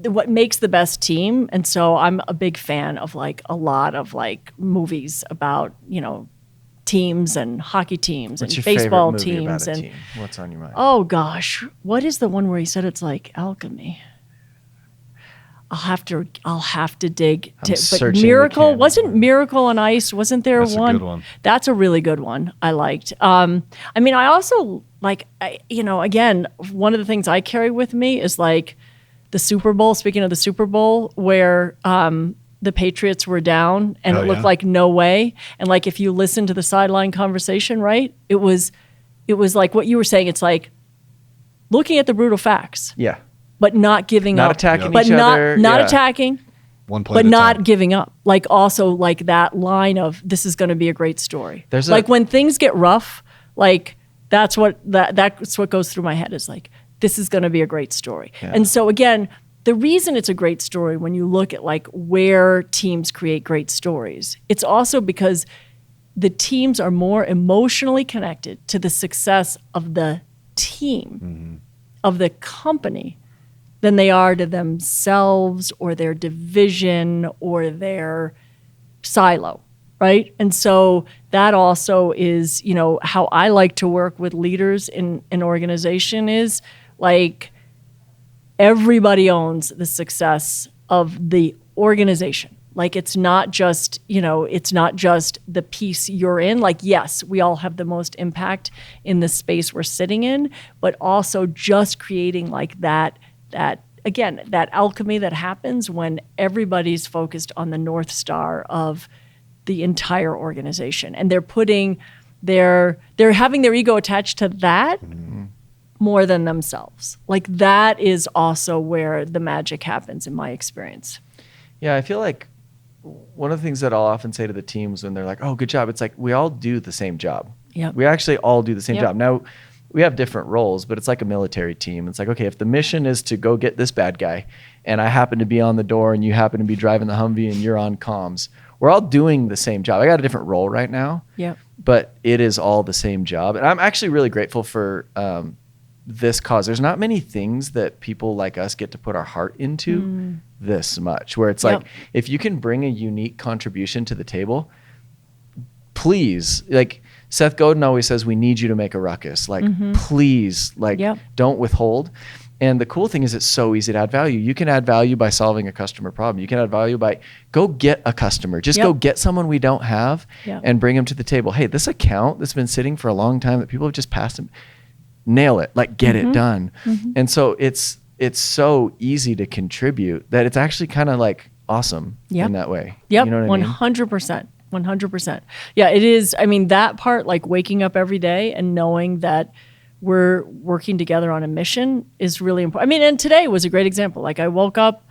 what makes the best team, and so I'm a big fan of like a lot of like movies about, teams and hockey teams What's and your baseball favorite movie teams about a and team? What's on your mind? oh gosh, what is the one where he said it's like alchemy? I'll have to dig. I'm But searching the Miracle canon. wasn't Miracle on Ice? Wasn't there That's a one? good one. That's a really good one. I liked. I mean, I also like. Again, one of the things I carry with me is like the Super Bowl. Speaking of the Super Bowl, where the Patriots were down and Oh, it looked yeah. like no way. And like if you listen to the sideline conversation, right? It was like what you were saying. It's like looking at the brutal facts, Yeah. but not giving Not up. attacking but each other. not Yeah. attacking, One play but at a not time. giving up. Like also like that line of this is going to be a great story. There's like when things get rough, like that's what goes through my head is like this is going to be a great story. Yeah. And so again, the reason it's a great story when you look at like where teams create great stories, it's also because the teams are more emotionally connected to the success of the team, of the company, than they are to themselves or their division or their silo, right? And so that also is, how I like to work with leaders in an organization is like everybody owns the success of the organization. Like it's not just, the piece you're in. Like, yes, we all have the most impact in the space we're sitting in, but also just creating like that again, that alchemy that happens when everybody's focused on the North Star of the entire organization. And they're having their ego attached to that more than themselves. Like that is also where the magic happens in my experience. Yeah, I feel like one of the things that I'll often say to the teams when they're like, oh, good job. It's like, we all do the same job. Yep. We actually all do the same Yep. job. Now, we have different roles, but it's like a military team. It's like, okay, if the mission is to go get this bad guy and I happen to be on the door and you happen to be driving the Humvee and you're on comms, we're all doing the same job. I got a different role right now, Yep. but it is all the same job. And I'm actually really grateful for this cause. There's not many things that people like us get to put our heart into this much, where it's like, Yep. if you can bring a unique contribution to the table, please, like Seth Godin always says, we need you to make a ruckus. Like, please, like, Yep. don't withhold. And the cool thing is it's so easy to add value. You can add value by solving a customer problem. You can add value by go get a customer. Just Yep. go get someone we don't have Yep. and bring them to the table. Hey, this account that's been sitting for a long time that people have just passed them, nail it, like get it done. And so it's so easy to contribute that it's actually kind of like awesome Yep. in that way. Yep, You know what I mean? 100%. 100%. Yeah, it is. I mean, that part, like waking up every day and knowing that we're working together on a mission is really important. I mean, and today was a great example. Like I woke up,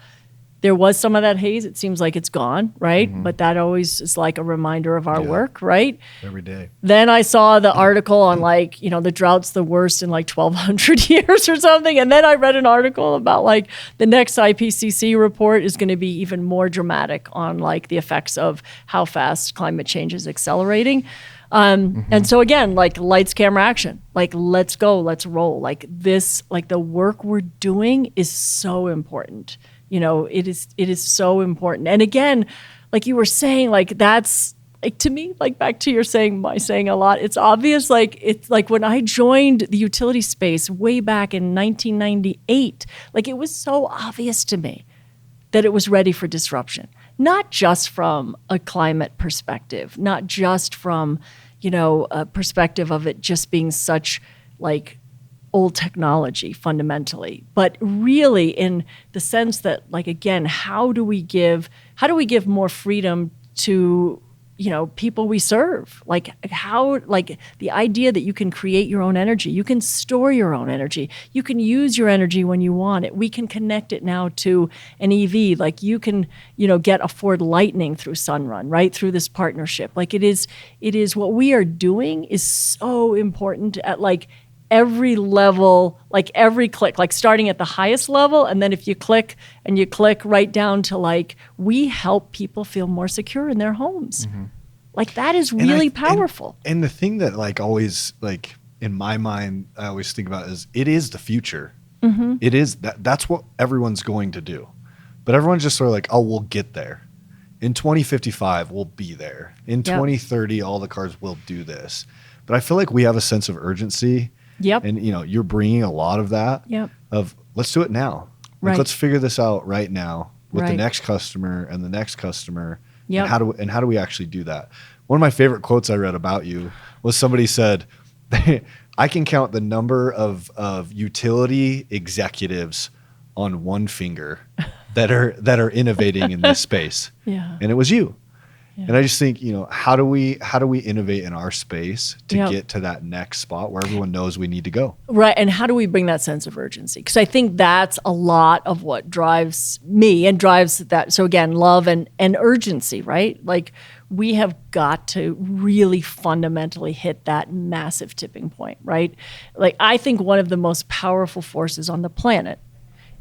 there was some of that haze. It seems like it's gone, right? But that always is like a reminder of our work, right? Every day. Then I saw the article on like, the drought's the worst in like 1,200 years or something. And then I read an article about like the next IPCC report is going to be even more dramatic on like the effects of how fast climate change is accelerating. And so again, like lights, camera, action, like let's go, let's roll. Like this, like the work we're doing is so important. It is so important. And again, like you were saying, like that's like to me, like back to my saying a lot, it's obvious. Like it's like when I joined the utility space way back in 1998, like it was so obvious to me that it was ready for disruption, not just from a climate perspective, not just from, a perspective of it just being such like old technology fundamentally, but really in the sense that like, again, how do we give more freedom to, people we serve? Like how, like the idea that you can create your own energy, you can store your own energy, you can use your energy when you want it. We can connect it now to an EV. Like you can, afford Lightning through Sunrun, right? Through this partnership. Like it is what we are doing is so important at like every level, like every click, like starting at the highest level. And then if you click right down to like, we help people feel more secure in their homes. Like that is really powerful. And the thing that like always like in my mind, I always think about is it is the future. It is that's what everyone's going to do. But everyone's just sort of like, oh, we'll get there. In 2055, we'll be there. In 2030, all the cars will do this. But I feel like we have a sense of urgency. Yep. And you're bringing a lot of that. Yep. Of let's do it now. Like, Right. let's figure this out right now with the Right. next customer and the next customer. Yep. And how do we actually do that? One of my favorite quotes I read about you was somebody said, "I can count the number of utility executives on one finger that are innovating in this space." Yeah. And it was you. And I just think, how do we innovate in our space to Yep. get to that next spot where everyone knows we need to go? Right. And how do we bring that sense of urgency? Because I think that's a lot of what drives me and drives that. So again, love and urgency, right? Like we have got to really fundamentally hit that massive tipping point, right? Like I think one of the most powerful forces on the planet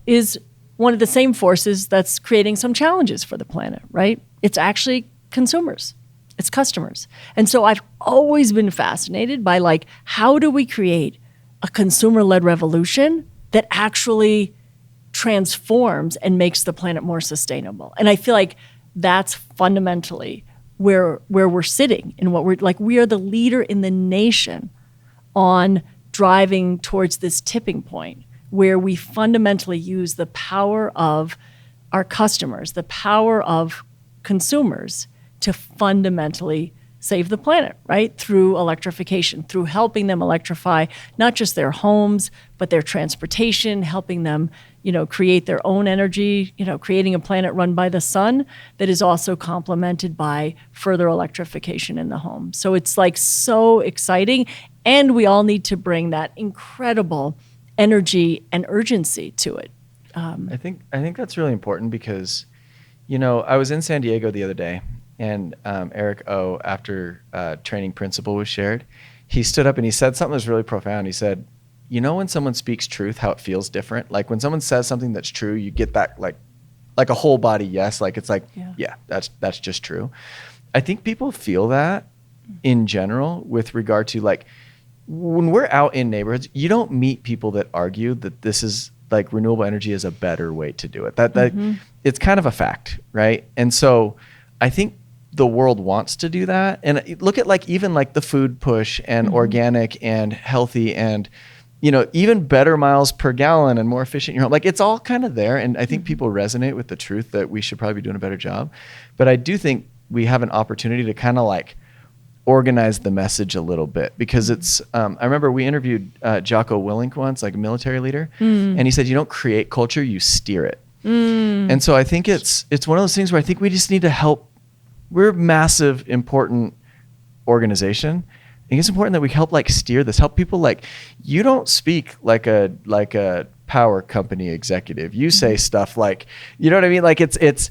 is one of the same forces that's creating some challenges for the planet, right? It's actually consumers, it's customers. And so I've always been fascinated by like, how do we create a consumer-led revolution that actually transforms and makes the planet more sustainable? And I feel like that's fundamentally where we're sitting and what we're like, we are the leader in the nation on driving towards this tipping point where we fundamentally use the power of our customers, the power of consumers to fundamentally save the planet, right? Through electrification, through helping them electrify not just their homes, but their transportation, helping them, create their own energy, creating a planet run by the sun that is also complemented by further electrification in the home. So it's like so exciting. And we all need to bring that incredible energy and urgency to it. I think that's really important because, I was in San Diego the other day, and Eric O, after training principle was shared, he stood up and he said something that was really profound. He said, when someone speaks truth, how it feels different. Like when someone says something that's true, you get that like a whole body yes. Like it's like, yeah, that's just true. I think people feel that in general with regard to like when we're out in neighborhoods, you don't meet people that argue that this is like renewable energy is a better way to do it. That it's kind of a fact, right? And so I think the world wants to do that. And look at like even like the food push and organic and healthy and even better miles per gallon and more efficient in your home. Like it's all kind of there. And I think people resonate with the truth that we should probably be doing a better job. But I do think we have an opportunity to kind of like organize the message a little bit because it's, I remember we interviewed Jocko Willink once, like a military leader. And he said, you don't create culture, you steer it. And so I think it's one of those things where I think we just need to help. We're a massive, important organization. think it's important that we help like steer this, help people like, you don't speak like a power company executive. You say stuff like, you know what I mean? Like it's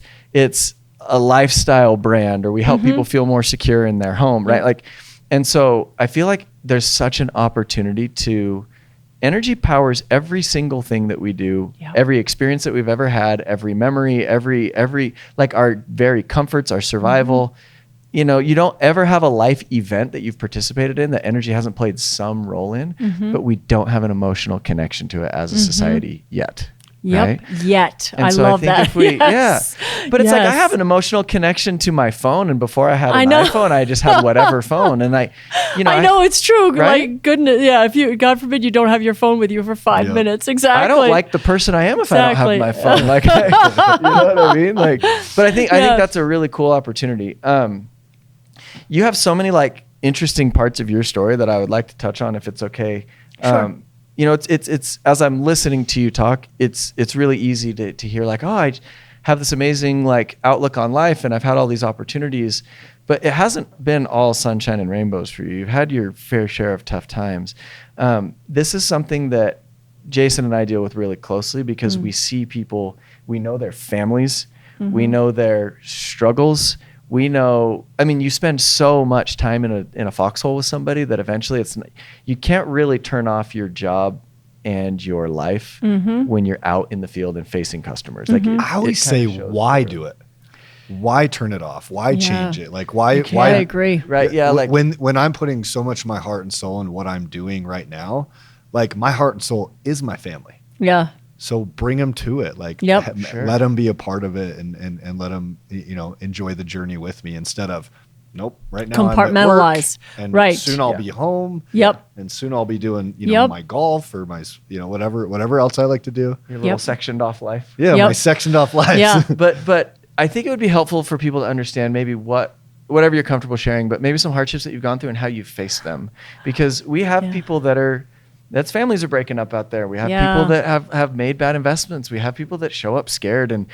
a lifestyle brand, or we help people feel more secure in their home, right? Like, and so I feel like there's such an opportunity to energy powers every single thing that we do, every experience that we've ever had, every memory, every like our very comforts, our survival. You know, you don't ever have a life event that you've participated in that energy hasn't played some role in, but we don't have an emotional connection to it as a society yet. Right? Yet. And I so love I think that. Yes. But it's like I have an emotional connection to my phone, and before I had an iPhone, I just had whatever phone, and I know it's true. Right? Like goodness, if you, God forbid, you don't have your phone with you for 5 minutes. Exactly. I don't like the person I am if I don't have my phone. Like, you know what I mean? Like, but I think that's a really cool opportunity. You have so many like interesting parts of your story that I would like to touch on, if it's okay. Sure. You know, it's as I'm listening to you talk, it's really easy to hear like, oh, I have this amazing like outlook on life, and I've had all these opportunities, but it hasn't been all sunshine and rainbows for you. You've had your fair share of tough times. This is something that Jason and I deal with really closely, because we see people, we know their families, we know their struggles. We know, I mean, you spend so much time in a foxhole with somebody that eventually you can't really turn off your job and your life when you're out in the field and facing customers. Like I always say, why do it? Why turn it off? Why change it? Like why? I agree. Right? Yeah. Like when I'm putting so much of my heart and soul in what I'm doing right now, like my heart and soul is my family. Yeah. So bring them to it. Like let them be a part of it, and let them, enjoy the journey with me, instead of, nope, right now compartmentalize. I'm at work, and soon I'll be home. And soon I'll be doing, my golf or my, whatever else I like to do. Your little sectioned off life. Yeah. My sectioned off life. Yeah. But I think it would be helpful for people to understand maybe whatever you're comfortable sharing, but maybe some hardships that you've gone through and how you've faced them, because we have people that's families are breaking up out there. We have people that have made bad investments. We have people that show up scared, and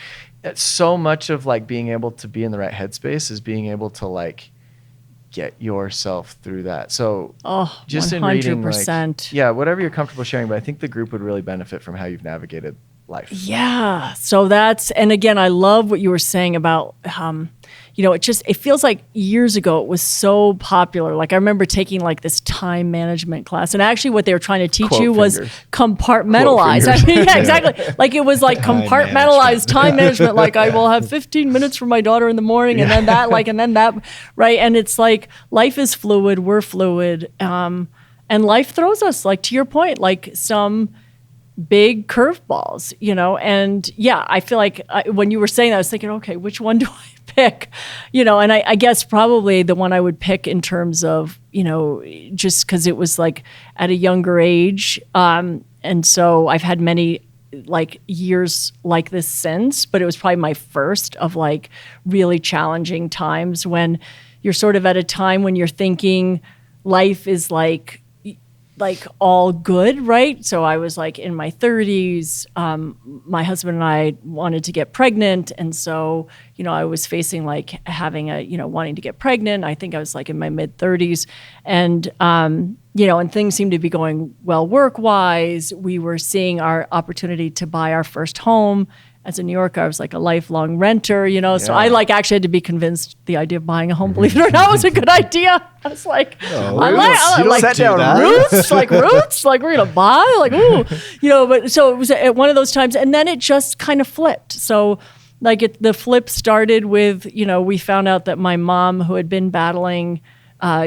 it's so much of like being able to be in the right headspace is being able to like get yourself through that. So just 100%. In reading, like, whatever you're comfortable sharing, but I think the group would really benefit from how you've navigated life. Yeah. So and again, I love what you were saying about, it feels like years ago it was so popular. Like I remember taking like this time management class, and actually what they were trying to teach you was compartmentalize. I mean, exactly. Like it was like compartmentalized time management. Like I will have 15 minutes for my daughter in the morning, and then that, and then that, right? And it's like life is fluid. We're fluid, and life throws us, like to your point, like some big curveballs, and I feel like when you were saying that, I was thinking, okay, which one do I pick? And I guess probably the one I would pick in terms of, just because it was like at a younger age. And so I've had many like years like this since, but it was probably my first of like really challenging times when you're sort of at a time when you're thinking life is like all good, right? So I was like in my 30s. My husband and I wanted to get pregnant, and so I was facing like having wanting to get pregnant. I think I was like in my mid 30s, and and things seemed to be going well work wise. We were seeing our opportunity to buy our first home. As a New Yorker, I was like a lifelong renter, so I like actually had to be convinced the idea of buying a home, believe it or not, was a good idea. I was like, I like set down roots, like we're going to buy, like, ooh, but so it was at one of those times. And then it just kind of flipped. So like the flip started with, we found out that my mom, who had been battling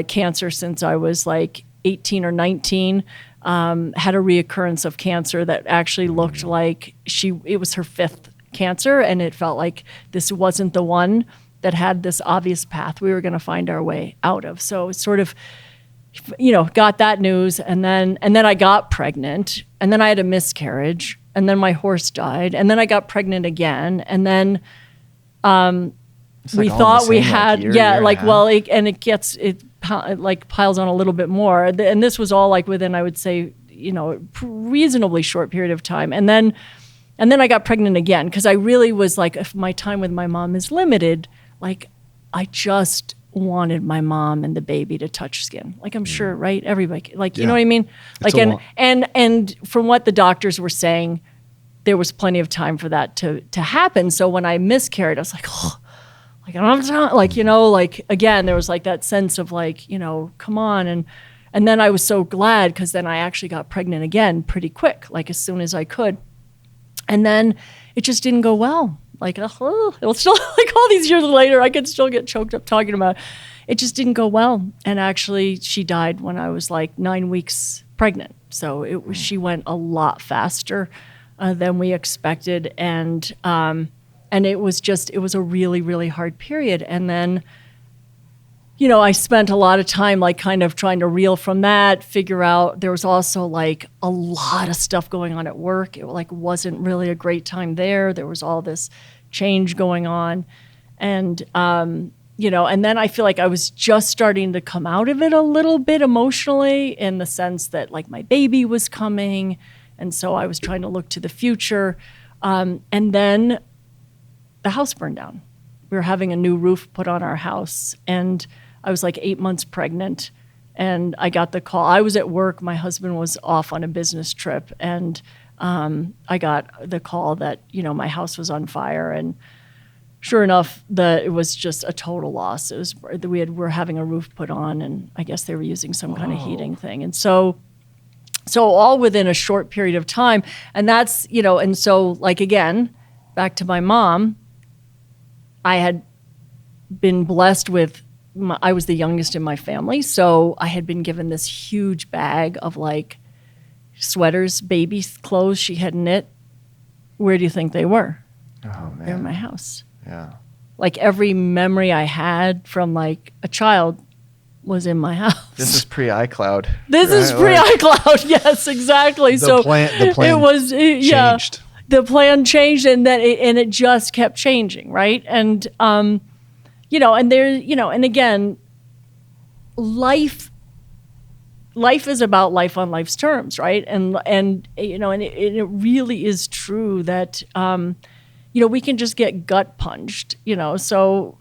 cancer since I was like 18 or 19, had a reoccurrence of cancer that actually looked like it was her 5th cancer, and it felt like this wasn't the one that had this obvious path we were going to find our way out of. So it sort of, got that news, and then I got pregnant, and then I had a miscarriage, and then my horse died, and then I got pregnant again, and then we thought we had, it like piles on a little bit more. And this was all like within, I would say, a reasonably short period of time. And then I got pregnant again, because I really was like, if my time with my mom is limited, like I just wanted my mom and the baby to touch skin. Like I'm sure, right? Everybody, like, you know Yeah. what I mean? Like, It's a lot. and from what the doctors were saying, there was plenty of time for that to happen. So when I miscarried, I was like, oh, like I don't have time. Like, you know, like again, there was like that sense of like, you know, come on. And then I was so glad because then I actually got pregnant again pretty quick, like as soon as I could. And then it just didn't go well. Like, oh, it was still like all these years later, I could still get choked up talking about it. It just didn't go well. And actually she died when I was like 9 weeks pregnant. So she went a lot faster than we expected. And it was a really, really hard period. And then, you know, I spent a lot of time like kind of trying to reel from that, figure out there was also like a lot of stuff going on at work. It like wasn't really a great time there. There was all this change going on. And, you know, and then I feel like I was just starting to come out of it a little bit emotionally in the sense that like my baby was coming. And so I was trying to look to the future. And then the house burned down. We were having a new roof put on our house, and I was like 8 months pregnant, and I got the call. I was at work. My husband was off on a business trip, and I got the call that, you know, my house was on fire. And sure enough, it was just a total loss. It was we're having a roof put on, and I guess they were using some kind of heating thing. And so all within a short period of time. And that's, you know, and so like again, back to my mom, I had been blessed with, I was the youngest in my family, so I had been given this huge bag of like sweaters, baby clothes she had knit. Where do you think they were? Oh man. They're in my house. Yeah. Like every memory I had from like a child was in my house. This is pre-iCloud. This is pre-iCloud. Yes, exactly. The plan it was yeah. changed. The plan changed, and it just kept changing, right? And you know, and there, you know, and again, life is about life on life's terms, right? And you know, and it really is true that you know, we can just get gut punched, you know. So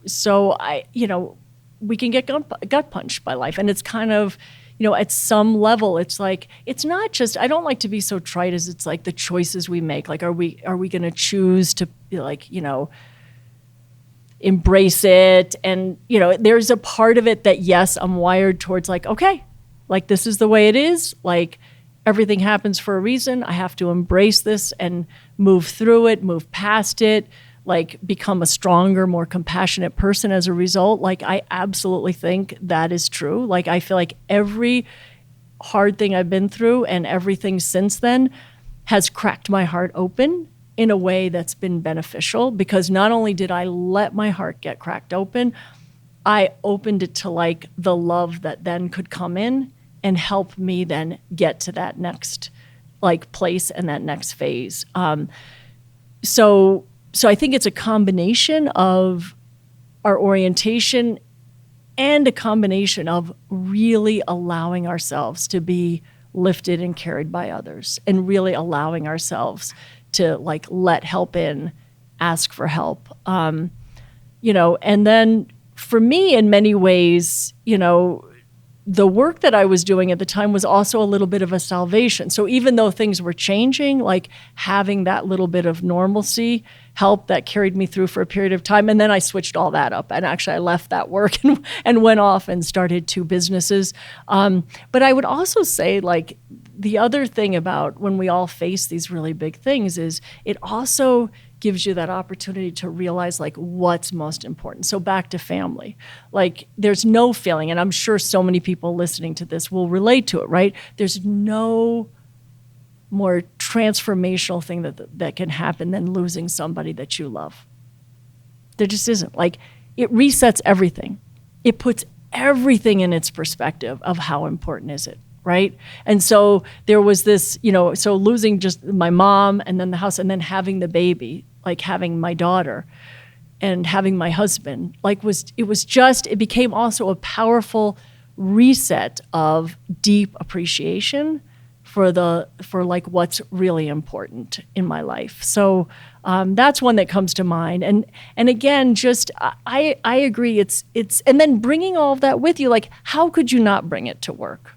I, you know, we can get gut punched by life, and it's kind of, you know, at some level, it's like, it's not just, I don't like to be so trite as it's like the choices we make. Like, are we going to choose to, like, you know, embrace it? And, you know, there's a part of it that, yes, I'm wired towards like, okay, like this is the way it is. Like everything happens for a reason. I have to embrace this and move through it, move past it, like become a stronger, more compassionate person as a result. Like I absolutely think that is true. Like I feel like every hard thing I've been through and everything since then has cracked my heart open in a way that's been beneficial, because not only did I let my heart get cracked open, I opened it to like the love that then could come in and help me then get to that next like place and that next phase. So I think it's a combination of our orientation and a combination of really allowing ourselves to be lifted and carried by others, and really allowing ourselves to like let help in, ask for help. You know, and then for me, in many ways, you know, the work that I was doing at the time was also a little bit of a salvation. So even though things were changing, like having that little bit of normalcy helped, that carried me through for a period of time. And then I switched all that up. And actually I left that work and went off and started 2 businesses. But I would also say, like, the other thing about when we all face these really big things is it also gives you that opportunity to realize like what's most important. So back to family, like there's no feeling, and I'm sure so many people listening to this will relate to it, right? There's no more transformational thing that can happen than losing somebody that you love. There just isn't. Like it resets everything. It puts everything in its perspective of how important is it. Right. And so there was this, you know, so losing just my mom and then the house and then having the baby, like having my daughter and having my husband, like it became also a powerful reset of deep appreciation for like what's really important in my life. So that's one that comes to mind. And again, just I agree. It's and then bringing all of that with you. Like, how could you not bring it to work?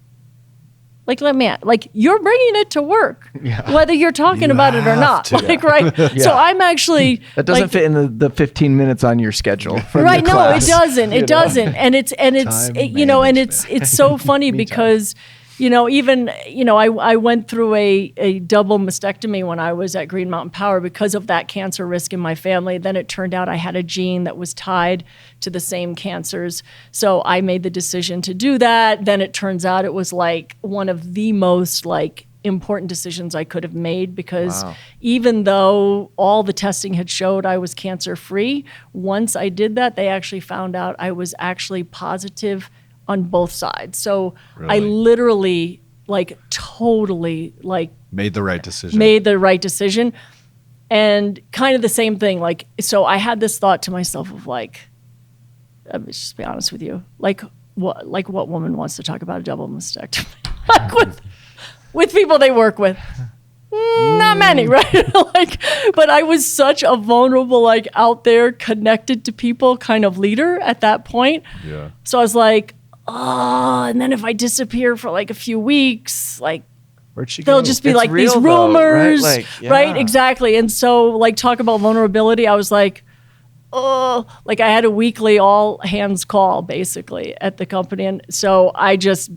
Like, you're bringing it to work, whether you're talking about it or not. to. Like, right? Yeah. So I'm actually That doesn't like, fit in the 15 minutes on your schedule. From right? the No, it class. doesn't. It doesn't. And it's Time you know, and it's so funny Me because you know, even you know, I went through a double mastectomy when I was at Green Mountain Power because of that cancer risk in my family. Then it turned out I had a gene that was tied to the same cancers. So I made the decision to do that. Then it turns out it was like one of the most like important decisions I could have made because even though all the testing had showed I was cancer free, once I did that, they actually found out I was actually positive on both sides. So I literally like totally like Made the right decision. And kind of the same thing. Like, so I had this thought to myself of like, let me just be honest with you. Like what woman wants to talk about a double mastectomy? Like with people they work with. Not many, right? Like, but I was such a vulnerable, like out there, connected to people kind of leader at that point. Yeah. So I was like, oh, and then if I disappear for like a few weeks, like Where'd she they'll go? just be It's like these real though, right? rumors, Like, right? yeah. Exactly. And so like talk about vulnerability, I was like, oh, like I had a weekly all hands call basically at the company. And so I just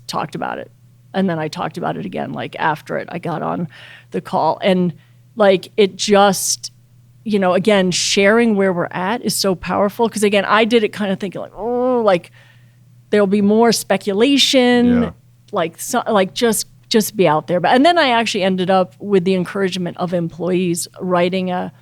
talked about it. And then I talked about it again, like after it, I got on the call and like it just, you know, again, sharing where we're at is so powerful. Cause again, I did it kind of thinking like, oh, like there'll be more speculation, Yeah. like, so, like just be out there. But, and then I actually ended up with the encouragement of employees writing an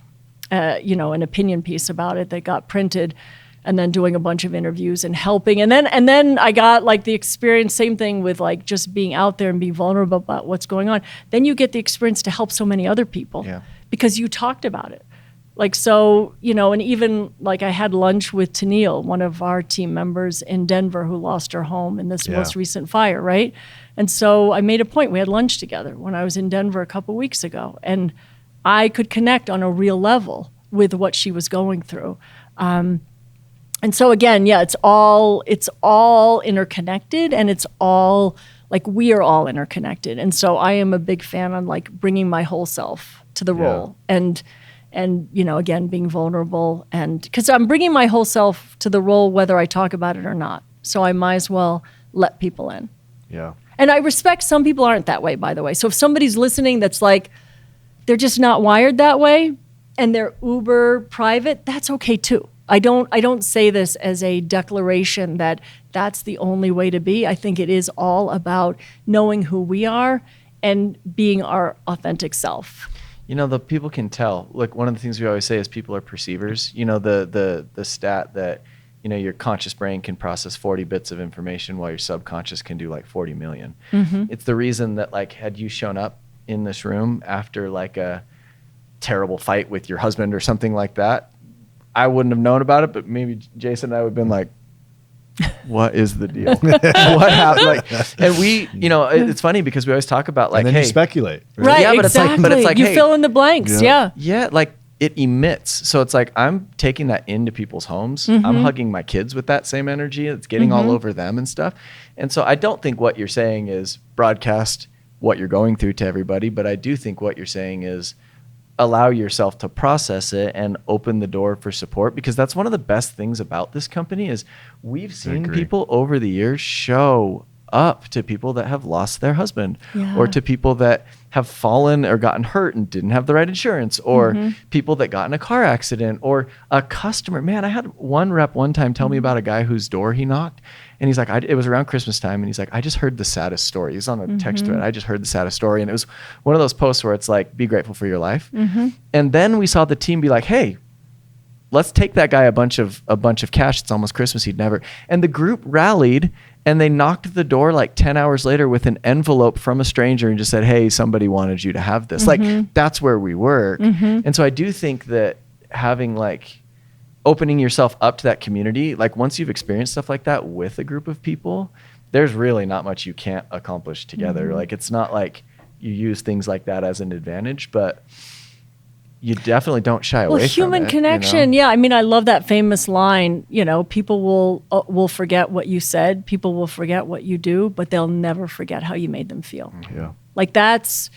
opinion piece about it that got printed and then doing a bunch of interviews and helping. And then I got like the experience, same thing with like just being out there and being vulnerable about what's going on. Then you get the experience to help so many other people because you talked about it. Like, so, you know, and even like I had lunch with Tennille, one of our team members in Denver who lost her home in this most recent fire, right? And so I made a point, we had lunch together when I was in Denver a couple weeks ago. And I could connect on a real level with what she was going through. And so again, it's all interconnected and it's all like we are all interconnected. And so I am a big fan on like bringing my whole self to the role and you know, again, being vulnerable and because I'm bringing my whole self to the role whether I talk about it or not. So I might as well let people in. Yeah. And I respect some people aren't that way, by the way. So if somebody's listening that's like they're just not wired that way and they're uber private, that's okay too. I don't say this as a declaration that that's the only way to be. I think it is all about knowing who we are and being our authentic self. You know, the people can tell. Look, one of the things we always say is people are perceivers. You know, the stat that, you know, your conscious brain can process 40 bits of information while your subconscious can do like 40 million. Mm-hmm. It's the reason that like had you shown up in this room after like a terrible fight with your husband or something like that, I wouldn't have known about it, but maybe Jason and I would have been like, what is the deal? What happened? Like, and we, you know, it's funny because we always talk about like, and then hey, you speculate. Right, yeah, exactly. but it's like, you hey, fill in the blanks. Yeah. Yeah, like it emits. So it's like I'm taking that into people's homes. Mm-hmm. I'm hugging my kids with that same energy. It's getting all over them and stuff. And so I don't think what you're saying is broadcast what you're going through to everybody, but I do think what you're saying is allow yourself to process it and open the door for support, because that's one of the best things about this company is we've seen people over the years show up to people that have lost their husband or to people that have fallen or gotten hurt and didn't have the right insurance or people that got in a car accident or a customer. Man, I had one rep one time tell me about a guy whose door he knocked and he's like, it was around Christmas time and he's like, I just heard the saddest story. He's on a text thread. I just heard the saddest story. And it was one of those posts where it's like, be grateful for your life. And then we saw the team be like, hey, let's take that guy a bunch of cash. It's almost Christmas. He'd never. And the group rallied and they knocked the door like 10 hours later with an envelope from a stranger and just said, hey, somebody wanted you to have this. Like that's where we work. And so I do think that having like opening yourself up to that community, like once you've experienced stuff like that with a group of people, there's really not much you can't accomplish together. Mm-hmm. Like, it's not like you use things like that as an advantage, but you definitely don't shy away from it. Human connection. Yeah. I mean, I love that famous line, people will forget what you said. People will forget what you do, but they'll never forget how you made them feel. Yeah. Like it's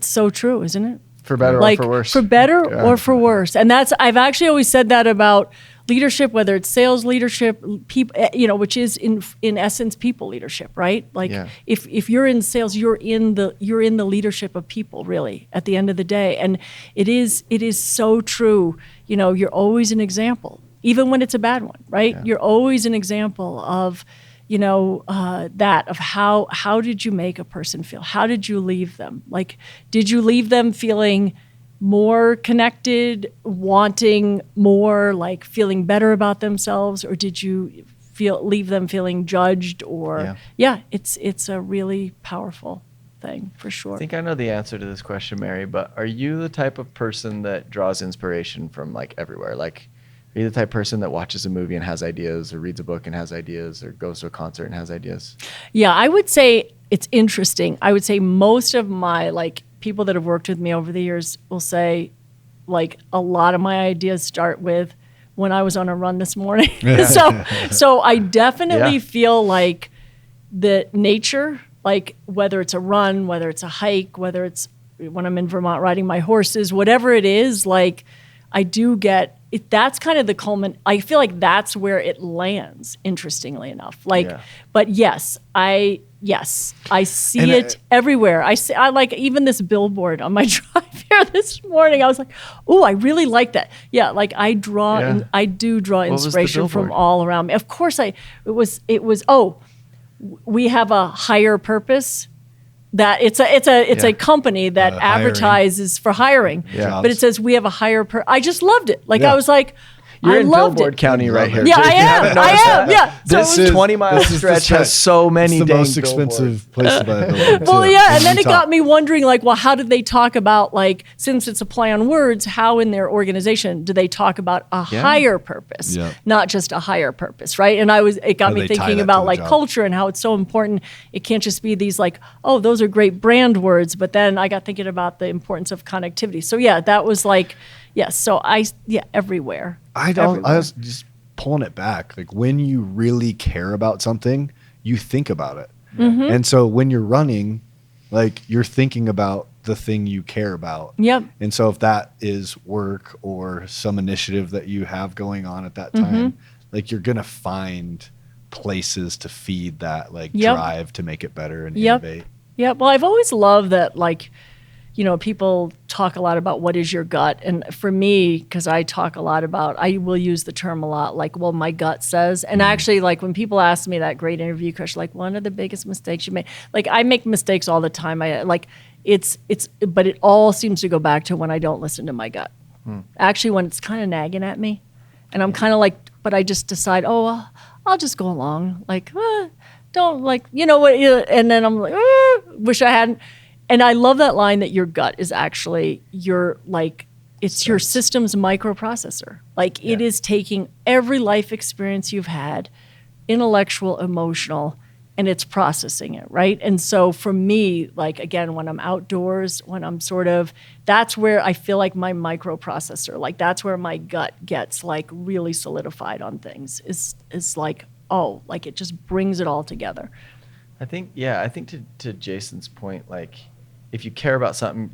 so true, isn't it? For better or for worse. For better or for worse. And I've actually always said that about leadership, whether it's sales leadership, people, which is in essence people leadership, right? Like if you're in sales, you're in the leadership of people, really, at the end of the day. And it is so true. You're always an example, even when it's a bad one, right? Yeah. You're always an example of that of how did you make a person feel? How did you leave them? Like, did you leave them feeling more connected, wanting more, like feeling better about themselves, or did you leave them feeling judged? Or it's a really powerful thing for sure. I think I know the answer to this question, Mary, but are you the type of person that draws inspiration from like everywhere? Like, are you the type of person that watches a movie and has ideas, or reads a book and has ideas, or goes to a concert and has ideas? Yeah, I would say it's interesting. I would say most of my people that have worked with me over the years will say a lot of my ideas start with when I was on a run this morning. So I definitely feel like the nature, like whether it's a run, whether it's a hike, whether it's when I'm in Vermont riding my horses, whatever it is, like I do get it. That's kind of the culminant. I feel like that's where it lands, interestingly enough. But yes, I see it everywhere. I like even this billboard on my drive here this morning. I was like, "Oh, I really like that." Yeah, like I do draw inspiration from all around me. Of course, it was. We have a higher purpose. That it's a company that advertises for hiring, but it says we have a higher. I just loved it. I was like. You're I in loved Billboard it. County right here. Yeah, I am. Yeah. This 20-mile stretch has so many the dang most expensive place to buy a billboard. Well, yeah, and then it got me wondering, how did they talk about, since it's a play on words, how in their organization do they talk about a higher purpose, not just a higher purpose, right? And it got me thinking about culture and how it's so important. It can't just be these those are great brand words, but then I got thinking about the importance of connectivity. So yeah, that was everywhere. I was just pulling it back. Like when you really care about something, you think about it. Mm-hmm. And so when you're running, you're thinking about the thing you care about. Yep. And so if that is work or some initiative that you have going on at that time, you're going to find places to feed that drive to make it better and innovate. Yeah. Well, I've always loved that people talk a lot about what is your gut. And for me, because I talk a lot about, I will use the term a lot, my gut says. And actually, when people ask me that great interview question, one of the biggest mistakes you made, I make mistakes all the time. But it all seems to go back to when I don't listen to my gut. Actually, when it's kind of nagging at me and I'm kind of but I just decide, I'll just go along. Don't what, and then I'm wish I hadn't. And I love that line that your gut is actually your system's microprocessor. It is taking every life experience you've had, intellectual, emotional, and it's processing it, right? And so for me, again, when I'm outdoors, when I'm that's where I feel like my microprocessor, that's where my gut gets really solidified on things. Is it just brings it all together. I think to Jason's point, if you care about something,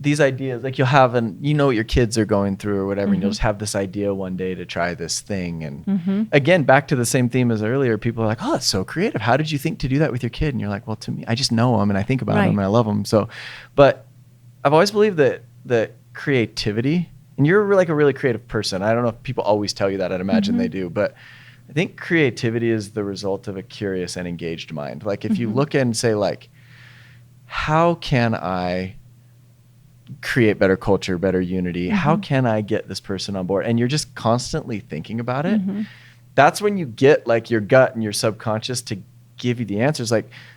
these ideas, you'll have what your kids are going through or whatever, and you'll just have this idea one day to try this thing. And again, back to the same theme as earlier, people are like, oh, it's so creative. How did you think to do that with your kid? And you're like, well, to me, I just know them and I think about them and I love them. So, but I've always believed that creativity, and you're a really creative person. I don't know if people always tell you that. I'd imagine they do, but I think creativity is the result of a curious and engaged mind. If you look and say how can I create better culture, better unity? How can I get this person on board? And you're just constantly thinking about it. That's when you get your gut and your subconscious to give you the answers.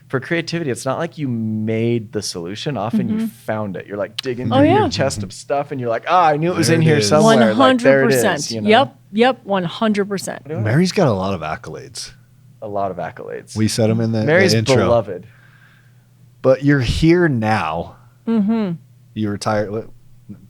For creativity, it's not like you made the solution. Often you found it. You're digging through your chest of stuff and you're like, I knew it was in here somewhere. 100%. There it is, Yep, 100%. Mary's got a lot of accolades. a lot of accolades. We said them in the Mary's intro. beloved. But you're here now. Mm-hmm. You retired, what,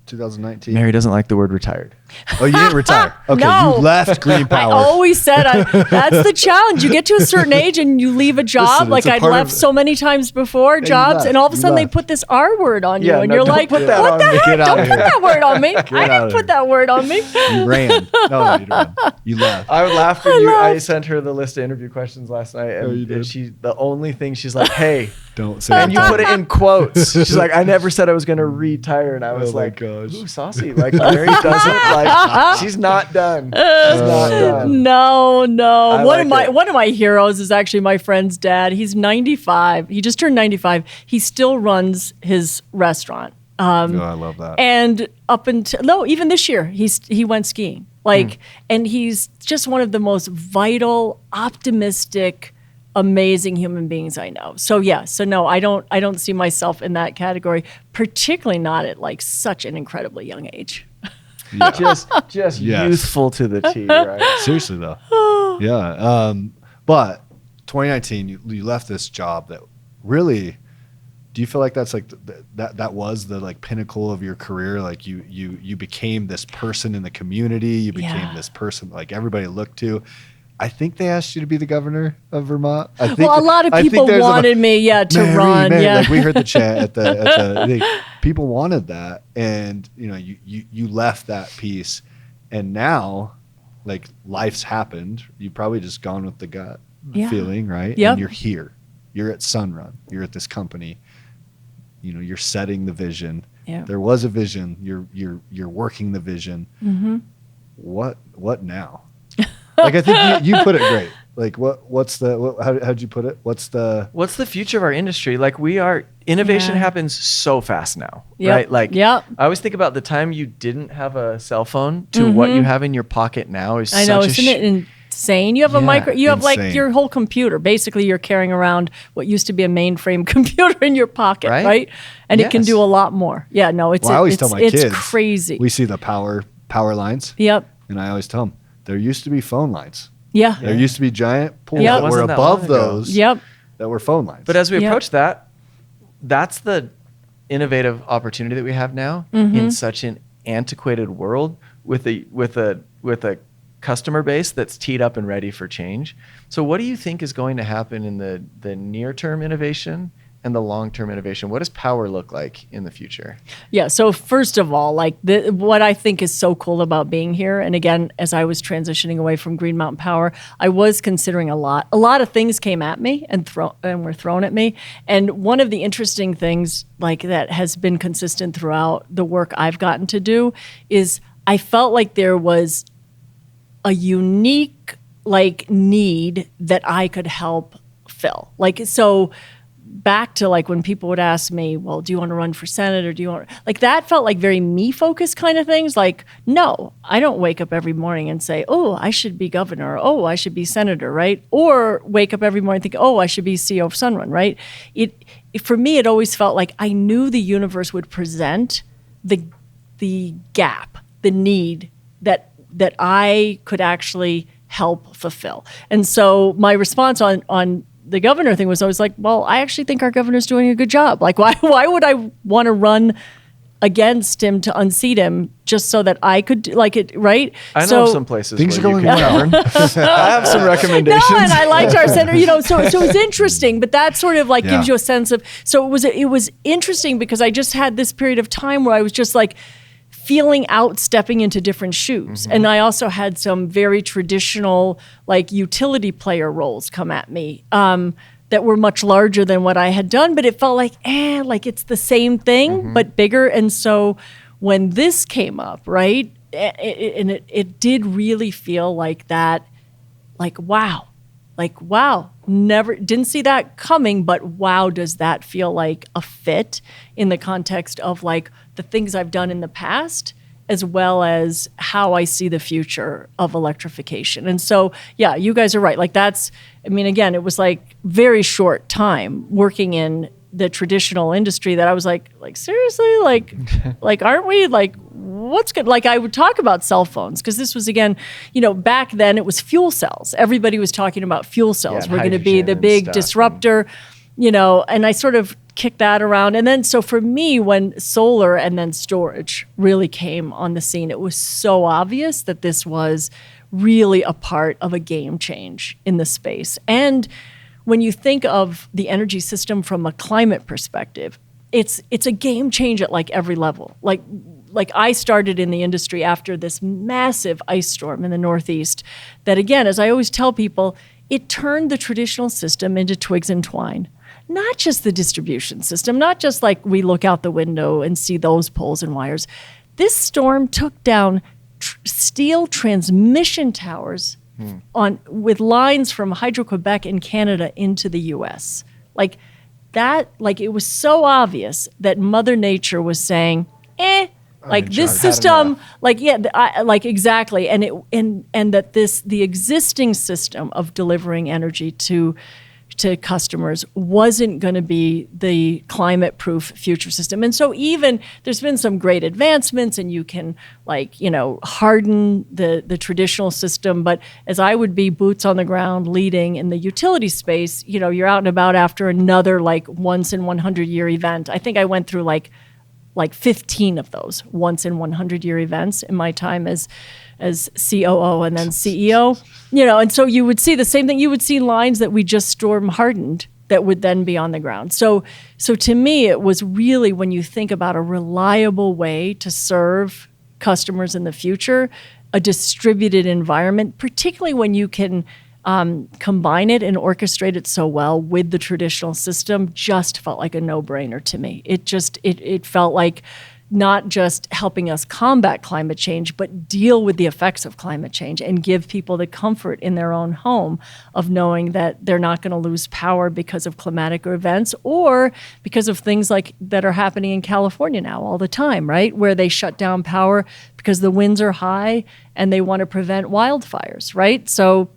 2019? Mary doesn't like the word retired. Oh, you didn't retire. Okay, No. you left Green Power. I always said that's the challenge. You get to a certain age and you leave a job. Listen, it's a I'd part left of- so many times before you jobs, left. and all of a You sudden they left. put this R word on you, Yeah, and no, you're don't like, put that what on the me. heck? Get out Don't of put here. that word on me. I out didn't of put that word on me. You ran. No, you didn't. You left. I would laugh when I laughed. sent her the list of interview questions last night, and you did? she the only thing she's like, "Hey," Don't say and you put it in quotes. She's like, "I never said I was gonna retire," and I was Oh my like, gosh. "Ooh, saucy!" Like Mary doesn't like. She's not done. She's not done. No. I One like it. of my heroes is actually my friend's dad. He's 95. He just turned 95. He still runs his restaurant. Oh, I love that. And up until even this year, he went skiing. And he's just one of the most vital, optimistic, amazing human beings I know. So no, I don't see myself in that category, particularly not at like such an incredibly young age. Just Yes. youthful to the T, right? Seriously though. Yeah. But 2019, you left this job that really. Do you feel like that's like that was the like pinnacle of your career? Like you became this person in the community. You became this person like everybody looked to. I think they asked you to be the governor of Vermont. A lot of people wanted me, to run. Mary. Yeah, Like we heard the chat at the people wanted that, and you left that piece, and now, like life's happened. You've probably just gone with the gut feeling, right? Yep. And you're here. You're at Sunrun. You're at this company. You're setting the vision. Yeah. There was a vision. You're working the vision. Mm-hmm. What now? Like I think you put it great. Like how'd you put it? What's the future of our industry? Like innovation happens so fast now, Yep. right? Like Yep. I always think about the time you didn't have a cell phone to what you have in your pocket now is I know, such isn't it insane? You have a micro. You have like insane. your whole computer. Basically, you're carrying around what used to be a mainframe computer in your pocket, right? And it can Yes. do a lot more. Yeah, no, it's Well, I always tell my it's kids crazy. We see the power lines, Yep. and I always tell them there used to be phone lines. Yeah. There used to be giant poles Yep. that were Wasn't that above long ago. those Yep. that were phone lines. But as we Yep. approach that, that's the innovative opportunity that we have now in such an antiquated world with a customer base that's teed up and ready for change. So what do you think is going to happen in the near-term innovation and the long-term innovation? What does power look like in the future? Yeah. So first of all, like what I think is so cool about being here, and again, as I was transitioning away from Green Mountain Power, I was considering a lot. A lot of things came at me and were thrown at me. And one of the interesting things, like that has been consistent throughout the work I've gotten to do, is I felt like there was a unique like need that I could help fill. Like so. Back to like when people would ask me, well, do you want to run for Senate or do you want like that felt like very me focused kind of things. Like, no, I don't wake up every morning and say, oh, I should be governor. Or, oh, I should be senator. Right. Or wake up every morning and think, oh, I should be CEO of Sunrun. Right. For me, it always felt like I knew the universe would present the gap, the need that I could actually help fulfill. And so my response on the governor thing was always like, well, I actually think our governor's doing a good job. Like, why would I want to run against him to unseat him just so that I could like it, right? I know some places things where are you going can well. govern. I have some recommendations. No, and I liked our senator, so it's interesting, but that sort of like gives you a sense of, so it was interesting because I just had this period of time where I was just like, feeling out, stepping into different shoes. And I also had some very traditional like utility player roles come at me that were much larger than what I had done, but it felt like, like it's the same thing, but bigger. And so when this came up, right, it did really feel like that, like, wow, never, didn't see that coming, but wow, does that feel like a fit in the context of like the things I've done in the past, as well as how I see the future of electrification. And so, yeah, you guys are right. Like again, it was like very short time working in the traditional industry that I was like seriously, like aren't we like, what's good? Like I would talk about cell phones because this was, again, back then it was fuel cells. Everybody was talking about fuel cells. and We're going to be the hydrogen and big stuff, disruptor, and I sort of kicked that around. And then, so for me, when solar and then storage really came on the scene, it was so obvious that this was really a part of a game change in the space. And when you think of the energy system from a climate perspective, it's a game change at like every level. Like I started in the industry after this massive ice storm in the Northeast that, again, as I always tell people, it turned the traditional system into twigs and twine. Not just the distribution system, not just like we look out the window and see those poles and wires. This storm took down steel transmission towers with lines from Hydro-Quebec in Canada into the U.S. Like that, like it was so obvious that Mother Nature was saying, like this system, like exactly, and that the existing system of delivering energy to customers wasn't going to be the climate-proof future system. And so even there's been some great advancements and you can harden the traditional system. But as I would be boots on the ground leading in the utility space, you're out and about after another like once in 100-year event. I think I went through like 15 of those once in 100-year events in my time as COO and then CEO, and so you would see the same thing. You would see lines that we just storm hardened that would then be on the ground. So to me, it was really, when you think about a reliable way to serve customers in the future, a distributed environment, particularly when you can combine it and orchestrate it so well with the traditional system, just felt like a no-brainer to me. It felt like not just helping us combat climate change, but deal with the effects of climate change and give people the comfort in their own home of knowing that they're not going to lose power because of climatic events or because of things like that are happening in California now all the time, right? Where they shut down power because the winds are high and they want to prevent wildfires, right? So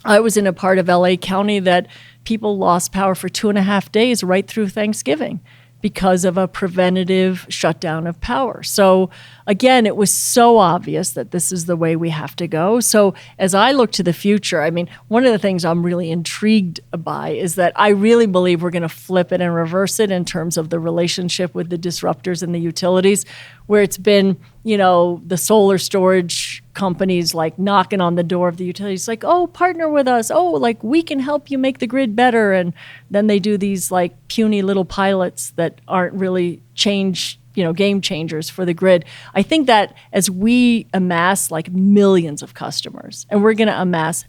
I was in a part of LA County that people lost power for 2.5 days right through Thanksgiving because of a preventative shutdown of power. So again, it was so obvious that this is the way we have to go. So as I look to the future, I mean, one of the things I'm really intrigued by is that I really believe we're going to flip it and reverse it in terms of the relationship with the disruptors and the utilities, where it's been, the solar storage companies like knocking on the door of the utilities, like, oh, partner with us. Oh, like we can help you make the grid better. And then they do these like puny little pilots that aren't really game changers for the grid. I think that as we amass like millions of customers, and we're going to amass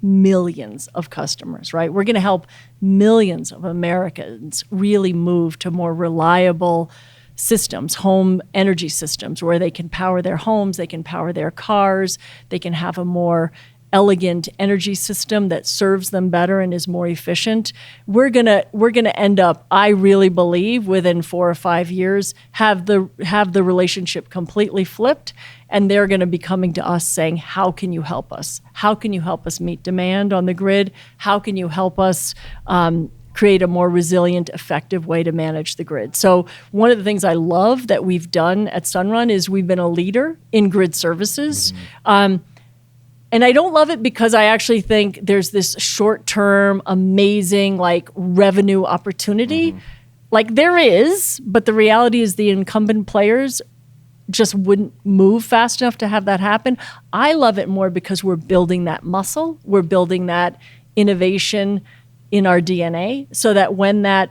millions of customers, right? We're going to help millions of Americans really move to more reliable systems, home energy systems, where they can power their homes, they can power their cars, they can have a more elegant energy system that serves them better and is more efficient. We're gonna end up, I really believe, within 4 or 5 years, have the relationship completely flipped, and they're going to be coming to us saying, how can you help us? How can you help us meet demand on the grid? How can you help us create a more resilient, effective way to manage the grid? So one of the things I love that we've done at Sunrun is we've been a leader in grid services. And I don't love it because I actually think there's this short-term, amazing, like revenue opportunity. Like there is, but the reality is the incumbent players just wouldn't move fast enough to have that happen. I love it more because we're building that muscle. We're building that innovation in our DNA, so that when that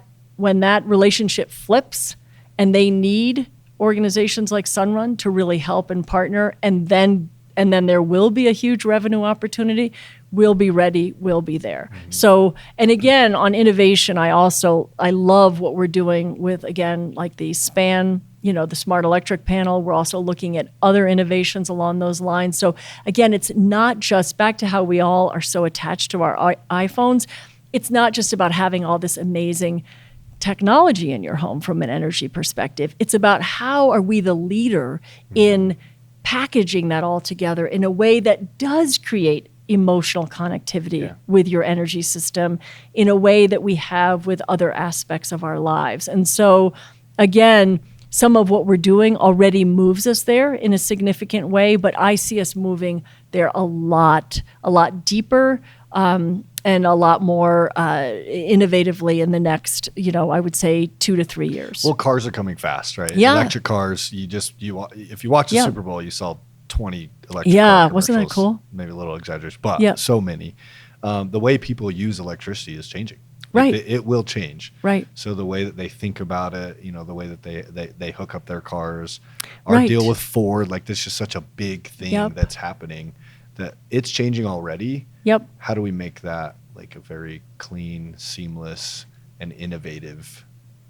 relationship flips and they need organizations like Sunrun to really help and partner, and then there will be a huge revenue opportunity, we'll be ready, we'll be there. So, and again, on innovation, I love what we're doing with, again, like the SPAN, the smart electric panel. We're also looking at other innovations along those lines. So again, it's not just, back to how we all are so attached to our iPhones, it's not just about having all this amazing technology in your home from an energy perspective. It's about how are we the leader in packaging that all together in a way that does create emotional connectivity with your energy system in a way that we have with other aspects of our lives. And so, again, some of what we're doing already moves us there in a significant way, but I see us moving there a lot deeper, and a lot more innovatively in the next, I would say 2 to 3 years. Well, cars are coming fast, right? Yeah. Electric cars, if you watch the Yeah. Super Bowl, you saw 20 electric Yeah, car wasn't that commercials. cool? Maybe a little exaggeration, but Yeah. so many. The way people use electricity is changing. Right. It will change. Right. So the way that they think about it, the way that they hook up their cars, our Right. deal with Ford, like this is such a big thing Yep. that's happening that it's changing already. Yep. How do we make that like a very clean, seamless, and innovative?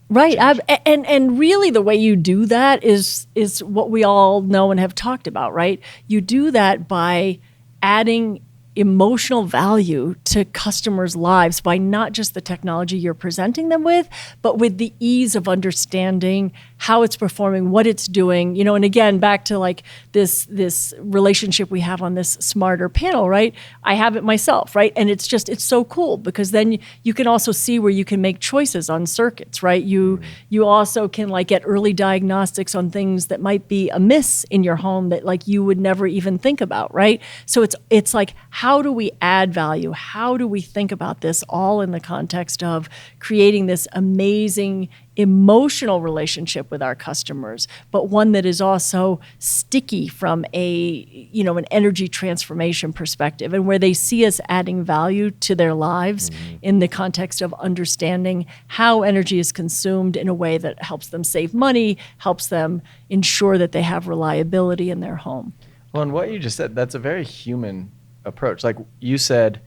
Right. change? And really the way you do that is what we all know and have talked about, right? You do that by adding emotional value to customers' lives by not just the technology you're presenting them with, but with the ease of understanding how it's performing, what it's doing, and again, back to like this relationship we have on this smarter panel, right? I have it myself, right? And it's so cool because then you can also see where you can make choices on circuits, right? You also can like get early diagnostics on things that might be amiss in your home that like you would never even think about, right? So it's like, how do we add value? How do we think about this all in the context of creating this amazing emotional relationship with our customers, but one that is also sticky from an energy transformation perspective, and where they see us adding value to their lives in the context of understanding how energy is consumed in a way that helps them save money, helps them ensure that they have reliability in their home. Well, and what you just said, that's a very human approach. Like you said,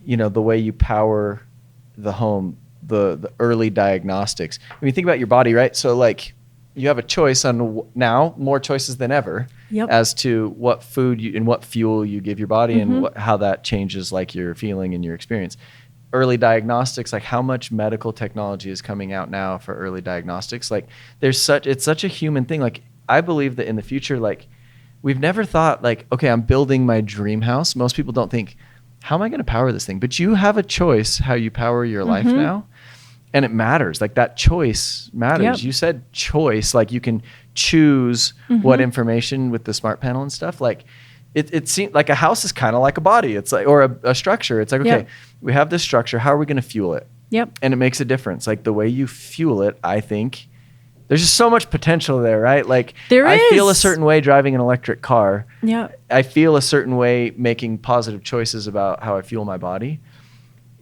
the way you power the home, the early diagnostics. When you think about your body, right? So like you have a choice on now, more choices than ever, Yep. as to what food and what fuel you give your body and how that changes like your feeling and your experience. Early diagnostics, like how much medical technology is coming out now for early diagnostics. Like it's such a human thing. Like I believe that in the future, like we've never thought like, okay, I'm building my dream house. Most people don't think, how am I going to power this thing? But you have a choice how you power your life now. And it matters. Like that choice matters. Yep. You said choice, like you can choose what information with the smart panel and stuff. Like it seems like a house is kind of like a body. It's like, or a structure. It's like, okay, Yep. we have this structure. How are we going to fuel it? Yep. And it makes a difference. Like the way you fuel it, I think there's just so much potential there, right? Like I feel a is. certain way driving an electric car. Yeah. I feel a certain way making positive choices about how I fuel my body.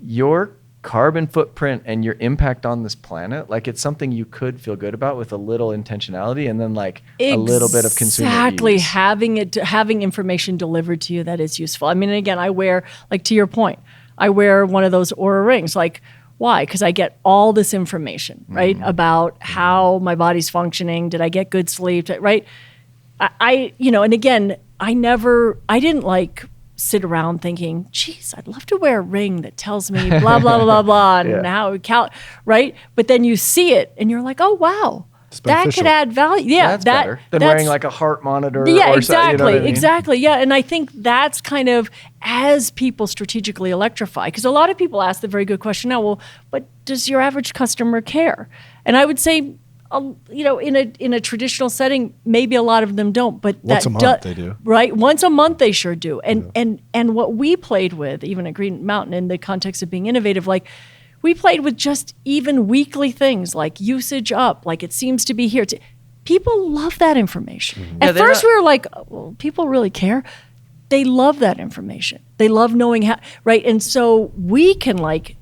Your carbon footprint and your impact on this planet, like it's something you could feel good about with a little intentionality and then like a little bit of consumer Exactly. ease. Having information delivered to you that is useful. I mean, again, I wear, like to your point, I wear one of those Oura rings. Like, why? Because I get all this information, right? About how my body's functioning. Did I get good sleep? Right? And again, I didn't like sit around thinking, geez, I'd love to wear a ring that tells me blah, blah, blah, blah, and Yeah. right? But then you see it and you're like, oh, wow, It's that beneficial. could add value. Yeah, That's better than wearing like a heart monitor. yeah, or exactly, something, you know what I mean? exactly. Yeah, and I think that's kind of as people strategically electrify, because a lot of people ask the very good question now. Well, but does your average customer care? And I would say, in a traditional setting, maybe a lot of them don't. But Once that a month they do. right? Once a month they sure do. And what we played with, even at Green Mountain, in the context of being innovative, like. We played with just even weekly things like usage up, like it seems to be here. People love that information. Yeah, At they're first not- we were like, well, people really care. They love that information. They love knowing how, right? And so we can make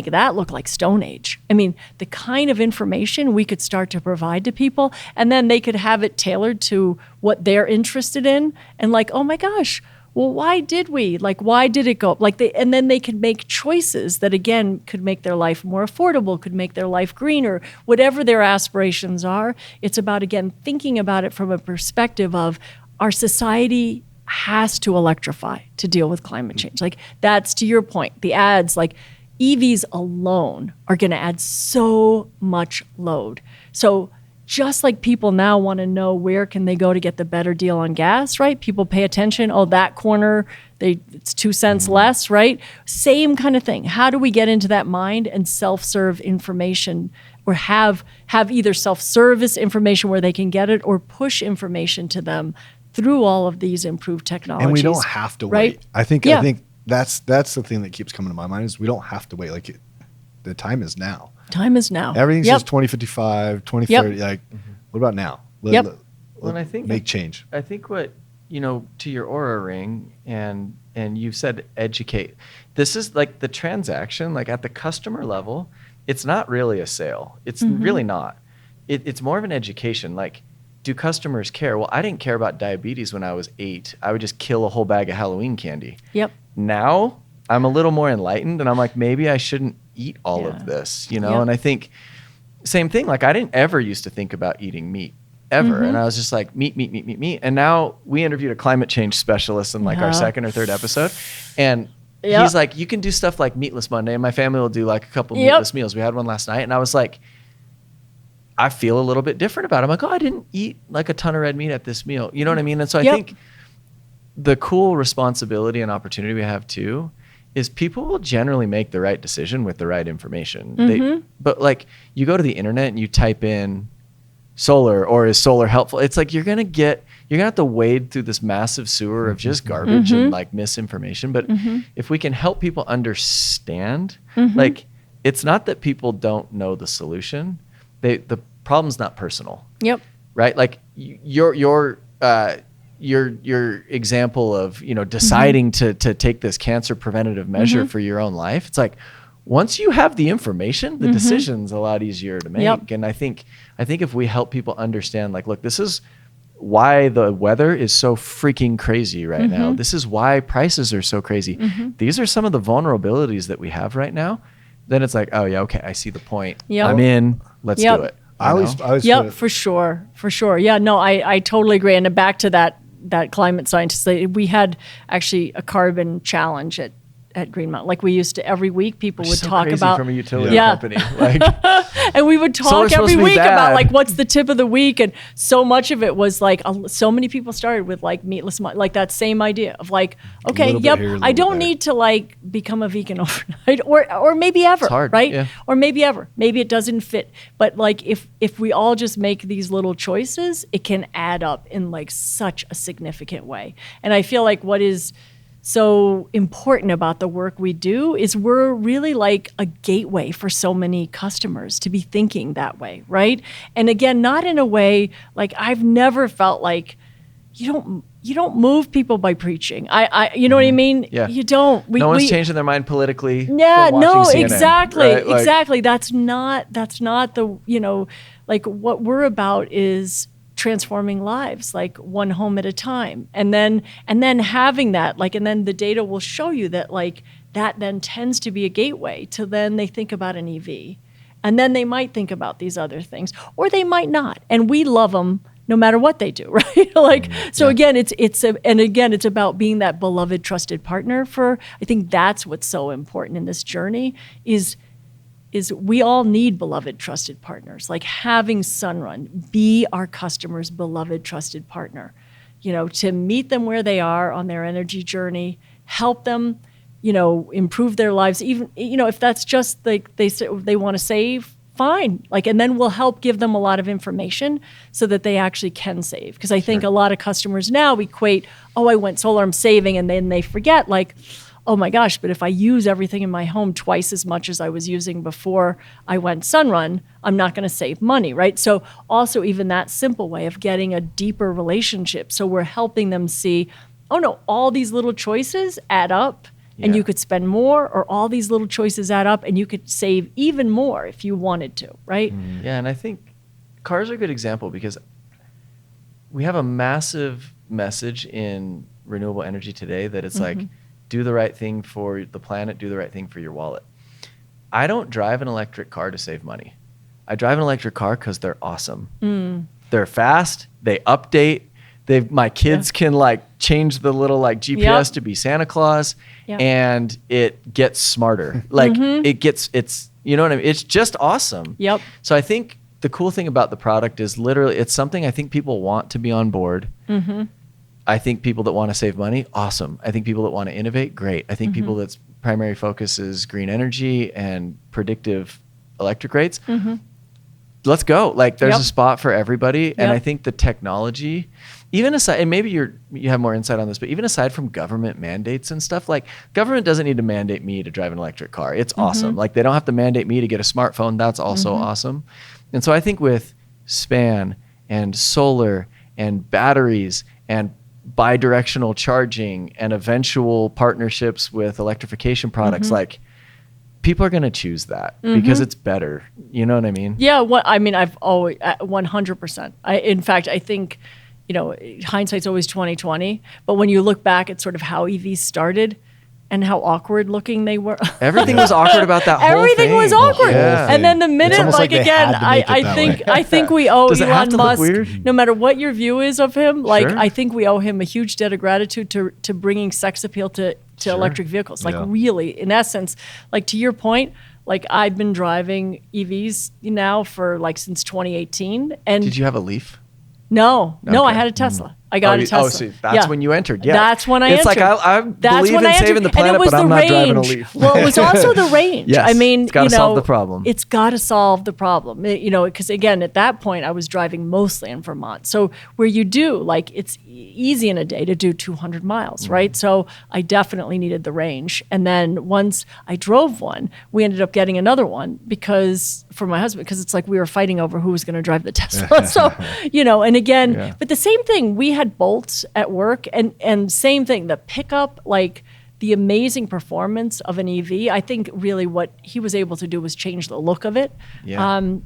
that look like Stone Age. I mean, the kind of information we could start to provide to people, and then they could have it tailored to what they're interested in. And like, oh my gosh, well, why did it go up? And then they could make choices that again could make their life more affordable, could make their life greener, whatever their aspirations are. It's about, again, thinking about it from a perspective of our society has to electrify to deal with climate change. Like that's to your point, the ads, like EVs alone are going to add so much load. So just like people now want to know where can they go to get the better deal on gas, right? People pay attention. Oh, that corner, it's 2 cents less, right? Same kind of thing. How do we get into that mind and self-serve information or have either self-service information where they can get it or push information to them through all of these improved technologies. And we don't have to right? wait. I think Yeah. that's the thing that keeps coming to my mind is we don't have to wait. Like the time is now. Time is now. Everything's Yep. just 2055, 2030. Like, what about now? Yep. Well, and I think make change. I think what, to your Aura ring, and you said educate. This is like the transaction, like at the customer level, it's not really a sale. It's really not. It's more of an education. Like, do customers care? Well, I didn't care about diabetes when I was 8. I would just kill a whole bag of Halloween candy. Yep. Now I'm a little more enlightened, and I'm like, maybe I shouldn't eat all Yeah. of this, Yep. And I think same thing. Like, I didn't ever used to think about eating meat ever. And I was just like, meat. And now we interviewed a climate change specialist in like our second or third episode. And he's like, you can do stuff like Meatless Monday. And my family will do like a couple meatless meals. We had one last night. And I was like, I feel a little bit different about it. I'm like, I didn't eat like a ton of red meat at this meal. You know what I mean? And so I think the cool responsibility and opportunity we have too is people will generally make the right decision with the right information. But like, you go to the internet and you type in solar or is solar helpful? It's like you're gonna have to wade through this massive sewer of just garbage and like misinformation. But if we can help people understand, like, it's not that people don't know the solution. The problem's not personal. Yep. Right? Like your example of deciding to take this cancer preventative measure for your own life. It's like, once you have the information, the decision's a lot easier to make. Yep. And I think if we help people understand, like, look, this is why the weather is so freaking crazy right now. This is why prices are so crazy. These are some of the vulnerabilities that we have right now. Then it's like, oh yeah, okay, I see the point. Yep. I'm in. Let's do it. I always put Yep, it- for sure. Yeah, no, I totally agree. And back to that climate scientist, we had actually a carbon challenge at Green Mountain. Like, we used to, every week people would So talk crazy about from a utility Yeah. company. Like, and we would Solar's talk every supposed to be week bad. about like what's the tip of the week, and so much of it was like so many people started with like meatless, like that same idea of like, okay, little bit yep, here, a little I bit don't there. need to like become a vegan overnight, or maybe ever, It's hard, right? yeah. Or maybe ever, maybe it doesn't fit. But like if we all just make these little choices, it can add up in like such a significant way. And I feel like what is so important about the work we do is we're really like a gateway for so many customers to be thinking that way, right? And again, not in a way like I've never felt like you don't move people by preaching. I you know what I mean? Yeah. You don't. no one's changing their mind politically. Yeah, from no, watching CNN, exactly, right? Like, exactly. That's not the like what we're about is transforming lives, like one home at a time, and then having that, like, and then the data will show you that like that then tends to be a gateway to then they think about an EV, and then they might think about these other things, or they might not, and we love them no matter what they do, right? Like, so again, it's about being that beloved, trusted partner for. I think that's what's so important in this journey is we all need beloved, trusted partners. Like having Sunrun be our customers' beloved, trusted partner, to meet them where they are on their energy journey, help them, improve their lives. Even, if that's just like they want to save, fine. Like, and then we'll help give them a lot of information so that they actually can save. Because I think a lot of customers now equate, I went solar, I'm saving, and then they forget like, oh my gosh, but if I use everything in my home twice as much as I was using before I went Sunrun, I'm not going to save money, right? So also even that simple way of getting a deeper relationship. So we're helping them see, oh no, all these little choices add up and you could spend more, or all these little choices add up and you could save even more if you wanted to, right? Yeah, and I think cars are a good example because we have a massive message in renewable energy today that it's like, do the right thing for the planet, do the right thing for your wallet. I don't drive an electric car to save money. I drive an electric car because they're awesome. They're fast, they update. My kids can like change the little like GPS to be Santa Claus, and it gets smarter. Like it's you know what I mean? It's just awesome. Yep. So I think the cool thing about the product is literally it's something I think people want to be on board. I think people that want to save money, awesome. I think people that want to innovate, great. I think people that's primary focus is green energy and predictive electric rates. let's go. Like there's Yep. a spot for everybody. And Yep. I think the technology, even aside, and maybe you have more insight on this, but even aside from government mandates and stuff, like government doesn't need to mandate me to drive an electric car. It's awesome. Like they don't have to mandate me to get a smartphone. That's also awesome. And so I think with SPAN and solar and batteries and bi-directional charging and eventual partnerships with electrification products, like people are going to choose that because it's better. You know what I mean? Yeah, I've always 100%. In fact, I think, hindsight's always 20/20. But when you look back at sort of how EVs started and how awkward looking they were, Everything was awkward about that whole thing. everything was awkward. Yeah. And then the minute, almost like they again, had to make it I that think way. I think we owe Does it have Elon to look Musk, weird? no matter what your view is of him, Sure. I think we owe him a huge debt of gratitude to bringing sex appeal to electric vehicles. Like Yeah. really, in essence, like to your point. Like I've been driving EVs now for since 2018, and Did you have a Leaf? no, I Okay. had a Tesla. I got a Tesla. Oh, see, that's when you entered. Yeah, That's when I it's entered. It's like I That's believe when in I entered. saving the And planet, it was but I'm the not driving a range. Leaf. Well, it was also the range. Yes, I mean, it's gotta solve the problem. It's got to solve the problem. Because again, at that point, I was driving mostly in Vermont. So where you do, it's easy in a day to do 200 miles, Mm-hmm. right? So I definitely needed the range. And then once I drove one, we ended up getting another one for my husband, because it's like we were fighting over who was going to drive the Tesla. So, and again, Yeah. but the same thing, we had Bolts at work, and same thing, the pickup, the amazing performance of an EV. I think really what he was able to do was change the look of it,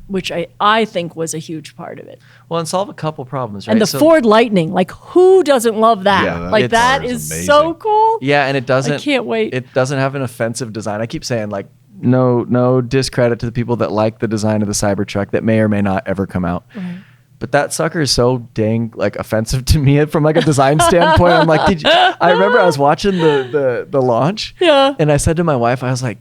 which I think was a huge part of it. Well, and solve a couple problems, right? And the Ford Lightning, who doesn't love that? Yeah, that car is is so amazing. cool. Yeah, and it doesn't. I can't wait. It doesn't have an offensive design. I keep saying no discredit to the people that like the design of the Cybertruck that may or may not ever come out. Right. But that sucker is so dang offensive to me from a design standpoint. I'm like, I remember I was watching the launch, Yeah. and I said to my wife, I was like,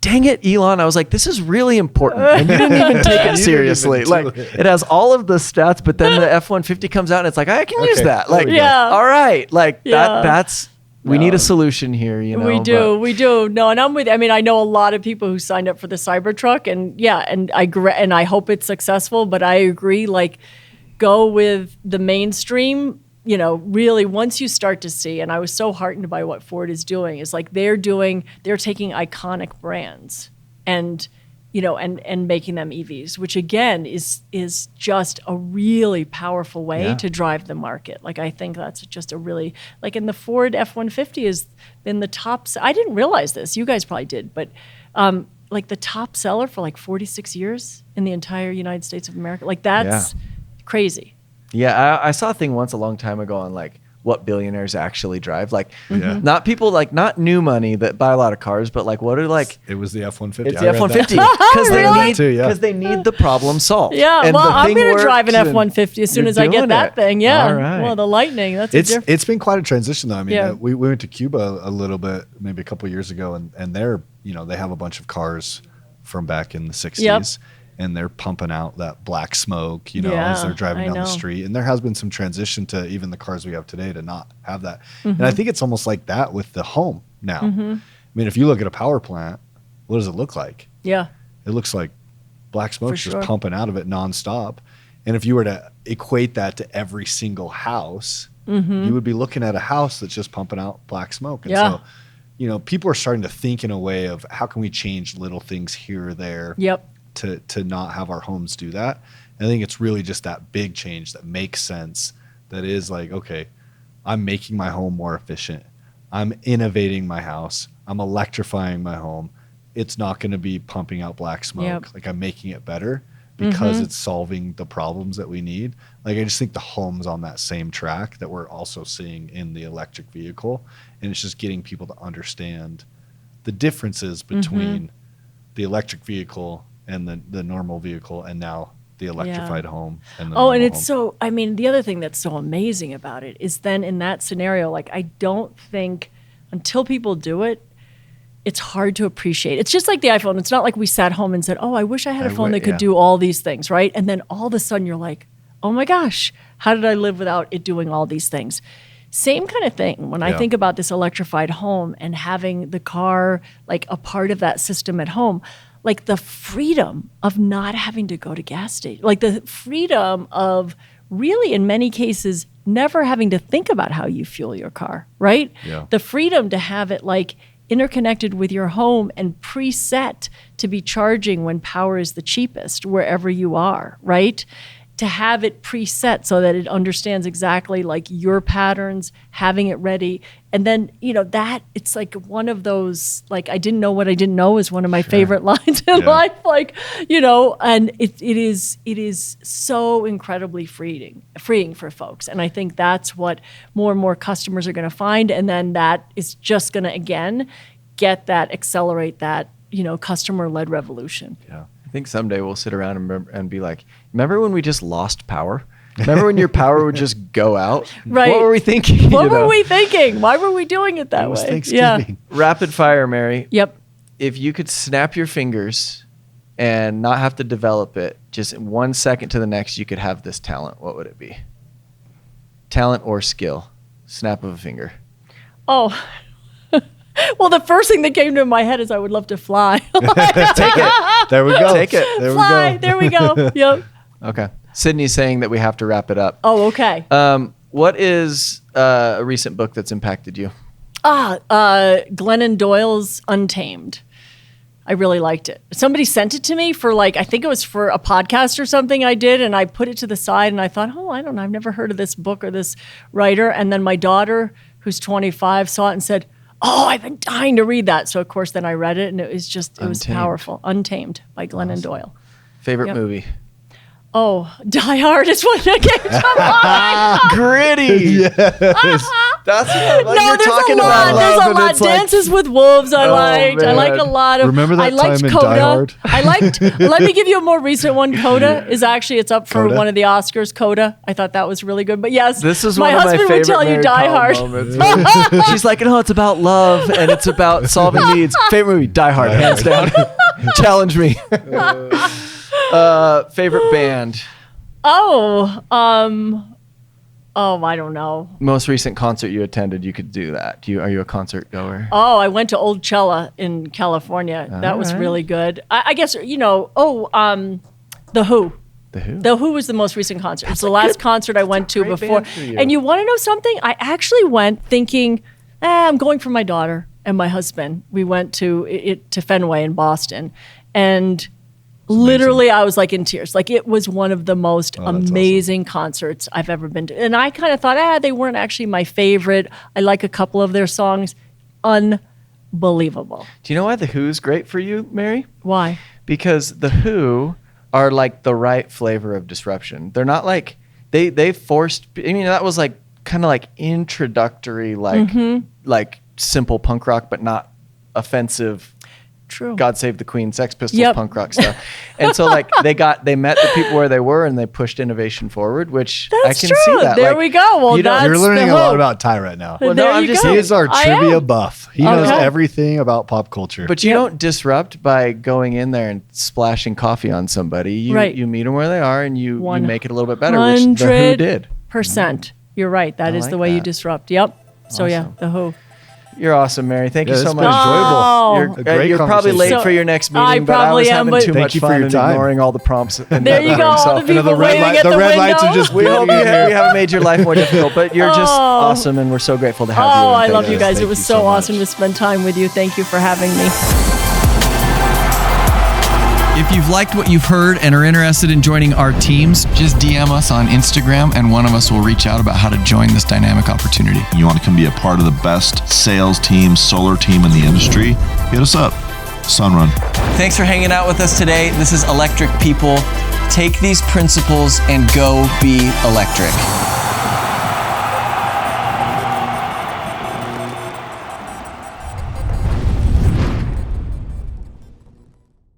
dang it, Elon. I was like, this is really important. And you didn't even take it seriously. It has all of the stats, but then the F-150 comes out and it's like, I can use Okay, that. there we go. Yeah. All right. Yeah. That's, we need a solution here, We do. No, and I'm with. I mean, I know a lot of people who signed up for the Cybertruck, and I hope it's successful. But I agree. Go with the mainstream. Really, once you start to see, and I was so heartened by what Ford is doing. Is they're taking iconic brands and making them EVs, which again is just a really powerful way to drive the market. I think that's just a really and the Ford F-150 has been the top. I didn't realize this. You guys probably did, but the top seller for 46 years in the entire United States of America. That's crazy. Yeah, I saw a thing once a long time ago on what billionaires actually drive. Yeah. Not people not new money that buy a lot of cars, but what are It was the F-150. it's I the read that F-150 too. because Really? they need the problem solved. Yeah, And well, the I'm thing going to drive an works and F-150 as soon you're as I get doing that it. thing. Yeah. All right. Well, the Lightning, that's It's been quite a transition though. I mean, Yeah. we went to Cuba a little bit, maybe a couple of years ago, and they're they have a bunch of cars from back in the 60s. Yep. And they're pumping out that black smoke, as Yeah, they're driving I down the know. street. And there has been some transition to even the cars we have today to not have that. Mm-hmm. And I think it's almost like that with the home now. I mean, if you look at a power plant, what does it look like? Yeah. It looks like black smoke For just sure. pumping out of it nonstop. And if you were to equate that to every single house, you would be looking at a house that's just pumping out black smoke. And Yeah. so, people are starting to think in a way of how can we change little things here or there Yep. to not have our homes do that. And I think it's really just that big change that makes sense. That is okay, I'm making my home more efficient. I'm innovating my house. I'm electrifying my home. It's not going to be pumping out black smoke. Yep. I'm making it better because it's solving the problems that we need. I just think the home's on that same track that we're also seeing in the electric vehicle. And it's just getting people to understand the differences between the electric vehicle and the normal vehicle, and now the electrified home. And the Oh, and normal it's home. the other thing that's so amazing about it is then in that scenario, I don't think until people do it, it's hard to appreciate. It's just like the iPhone. It's not like we sat home and said, oh, I wish I had a phone that could do all these things, right? And then all of a sudden you're like, oh my gosh, how did I live without it doing all these things? Same kind of thing when I think about this electrified home and having the car a part of that system at home. like the freedom of not having to go to gas station, like the freedom of really, in many cases, never having to think about how you fuel your car, right? Yeah. The freedom to have it like interconnected with your home and preset to be charging when power is the cheapest wherever you are, right? To have it preset so that it understands exactly like your patterns, having it ready. And then, that it's like one of those, like, I didn't know what I didn't know is one of my favorite lines in life. Like, and it is so incredibly freeing for folks. And I think that's what more and more customers are going to find. And then that is just going to, again, accelerate that, customer-led revolution. Yeah. I think someday we'll sit around and be like, remember when we just lost power? Remember when your power would just go out? Right. What were we thinking? What were we thinking? Why were we doing it that It was way? Thanksgiving. Rapid fire, Mary. Yep. If you could snap your fingers and not have to develop it, just in 1 second to the next, you could have this talent. What would it be? Talent or skill? Snap of a finger. Oh. Well, the first thing that came to my head is I would love to fly. Take it. There we go. Take it. There Fly. we go. There we go. Yep. Okay. Sydney's saying that we have to wrap it up. Oh, okay. What is a recent book that's impacted you? Glennon Doyle's Untamed. I really liked it. Somebody sent it to me for I think it was for a podcast or something I did, and I put it to the side and I thought, I don't know, I've never heard of this book or this writer. And then my daughter, who's 25, saw it and said, I've been dying to read that. So of course then I read it and it was Untamed. powerful. Untamed by Glennon Doyle. Favorite Yep. movie? Oh, Die Hard is one that came to mind. Gritty. That's what No, you're there's talking a lot. about. There's love, a and lot. it's like- Dances with Wolves. I liked. I like a man. lot of. Remember that I liked time in Coda. Die Hard? I liked. Let me give you a more recent one. Coda is actually it's up for Coda? one of the Oscars. Coda. I thought that was really good. But yes, This is my one of my husband favorite would tell you Mary Die Powell Hard. moments. She's like, no, it's about love and it's about solving needs. Favorite movie? Die Hard, hands down. Challenge me. Favorite band? I don't know. Most recent concert you attended, you could do that. Are you a concert goer? Oh, I went to Old Cella in California. That was right. really good. I guess The Who. The Who? The Who was the most recent concert. It's the last concert I went to great before. band for you. And you want to know something? I actually went thinking, I'm going for my daughter and my husband. We went to Fenway in Boston. And literally, I was like in tears. Like it was one of the most amazing concerts I've ever been to. And I kind of thought, they weren't actually my favorite. I like a couple of their songs. Unbelievable. Do you know why The Who's great for you, Mary? Why? Because The Who are like the right flavor of disruption. They're not like they forced. I mean, that was like kind of like introductory, like simple punk rock, but not offensive. True. God Save the Queen, Sex Pistols, punk rock stuff. And so like they met the people where they were and they pushed innovation forward, which That's I can true. see that. There Like, we go. Well, you don't- that's You're learning the a lot hope. about Ty right now. Well, no, There I'm you just go. He is our I trivia am. buff. He knows Okay. everything about pop culture. But you don't disrupt by going in there and splashing coffee on somebody. You Right. you meet them where they are and you make it a little bit better, which The Who did. 100%. You're right. That is like the way you that. disrupt. Yep. So yeah, Awesome. The Who. You're awesome, Mary. Thank you Yeah, so it's much. been enjoyable. Oh. You're, A great you're probably late conversation. for your next meeting, I but I probably was am, having but- too Thank much you for fun your and time. ignoring all the prompts. And There you go. All the And people the red waving light- at the the red window. lights are just We hope bleeding in here. we haven't made your life more difficult, but you're just awesome, and we're so grateful to have you. Oh, and I thank love you guys. Thank It was you so so much. awesome to spend time with you. Thank you for having me. If you've liked what you've heard and are interested in joining our teams, just DM us on Instagram and one of us will reach out about how to join this dynamic opportunity. You want to come be a part of the best sales team, solar team in the industry? Hit us up. Sunrun. Thanks for hanging out with us today. This is Electric People. Take these principles and go be electric.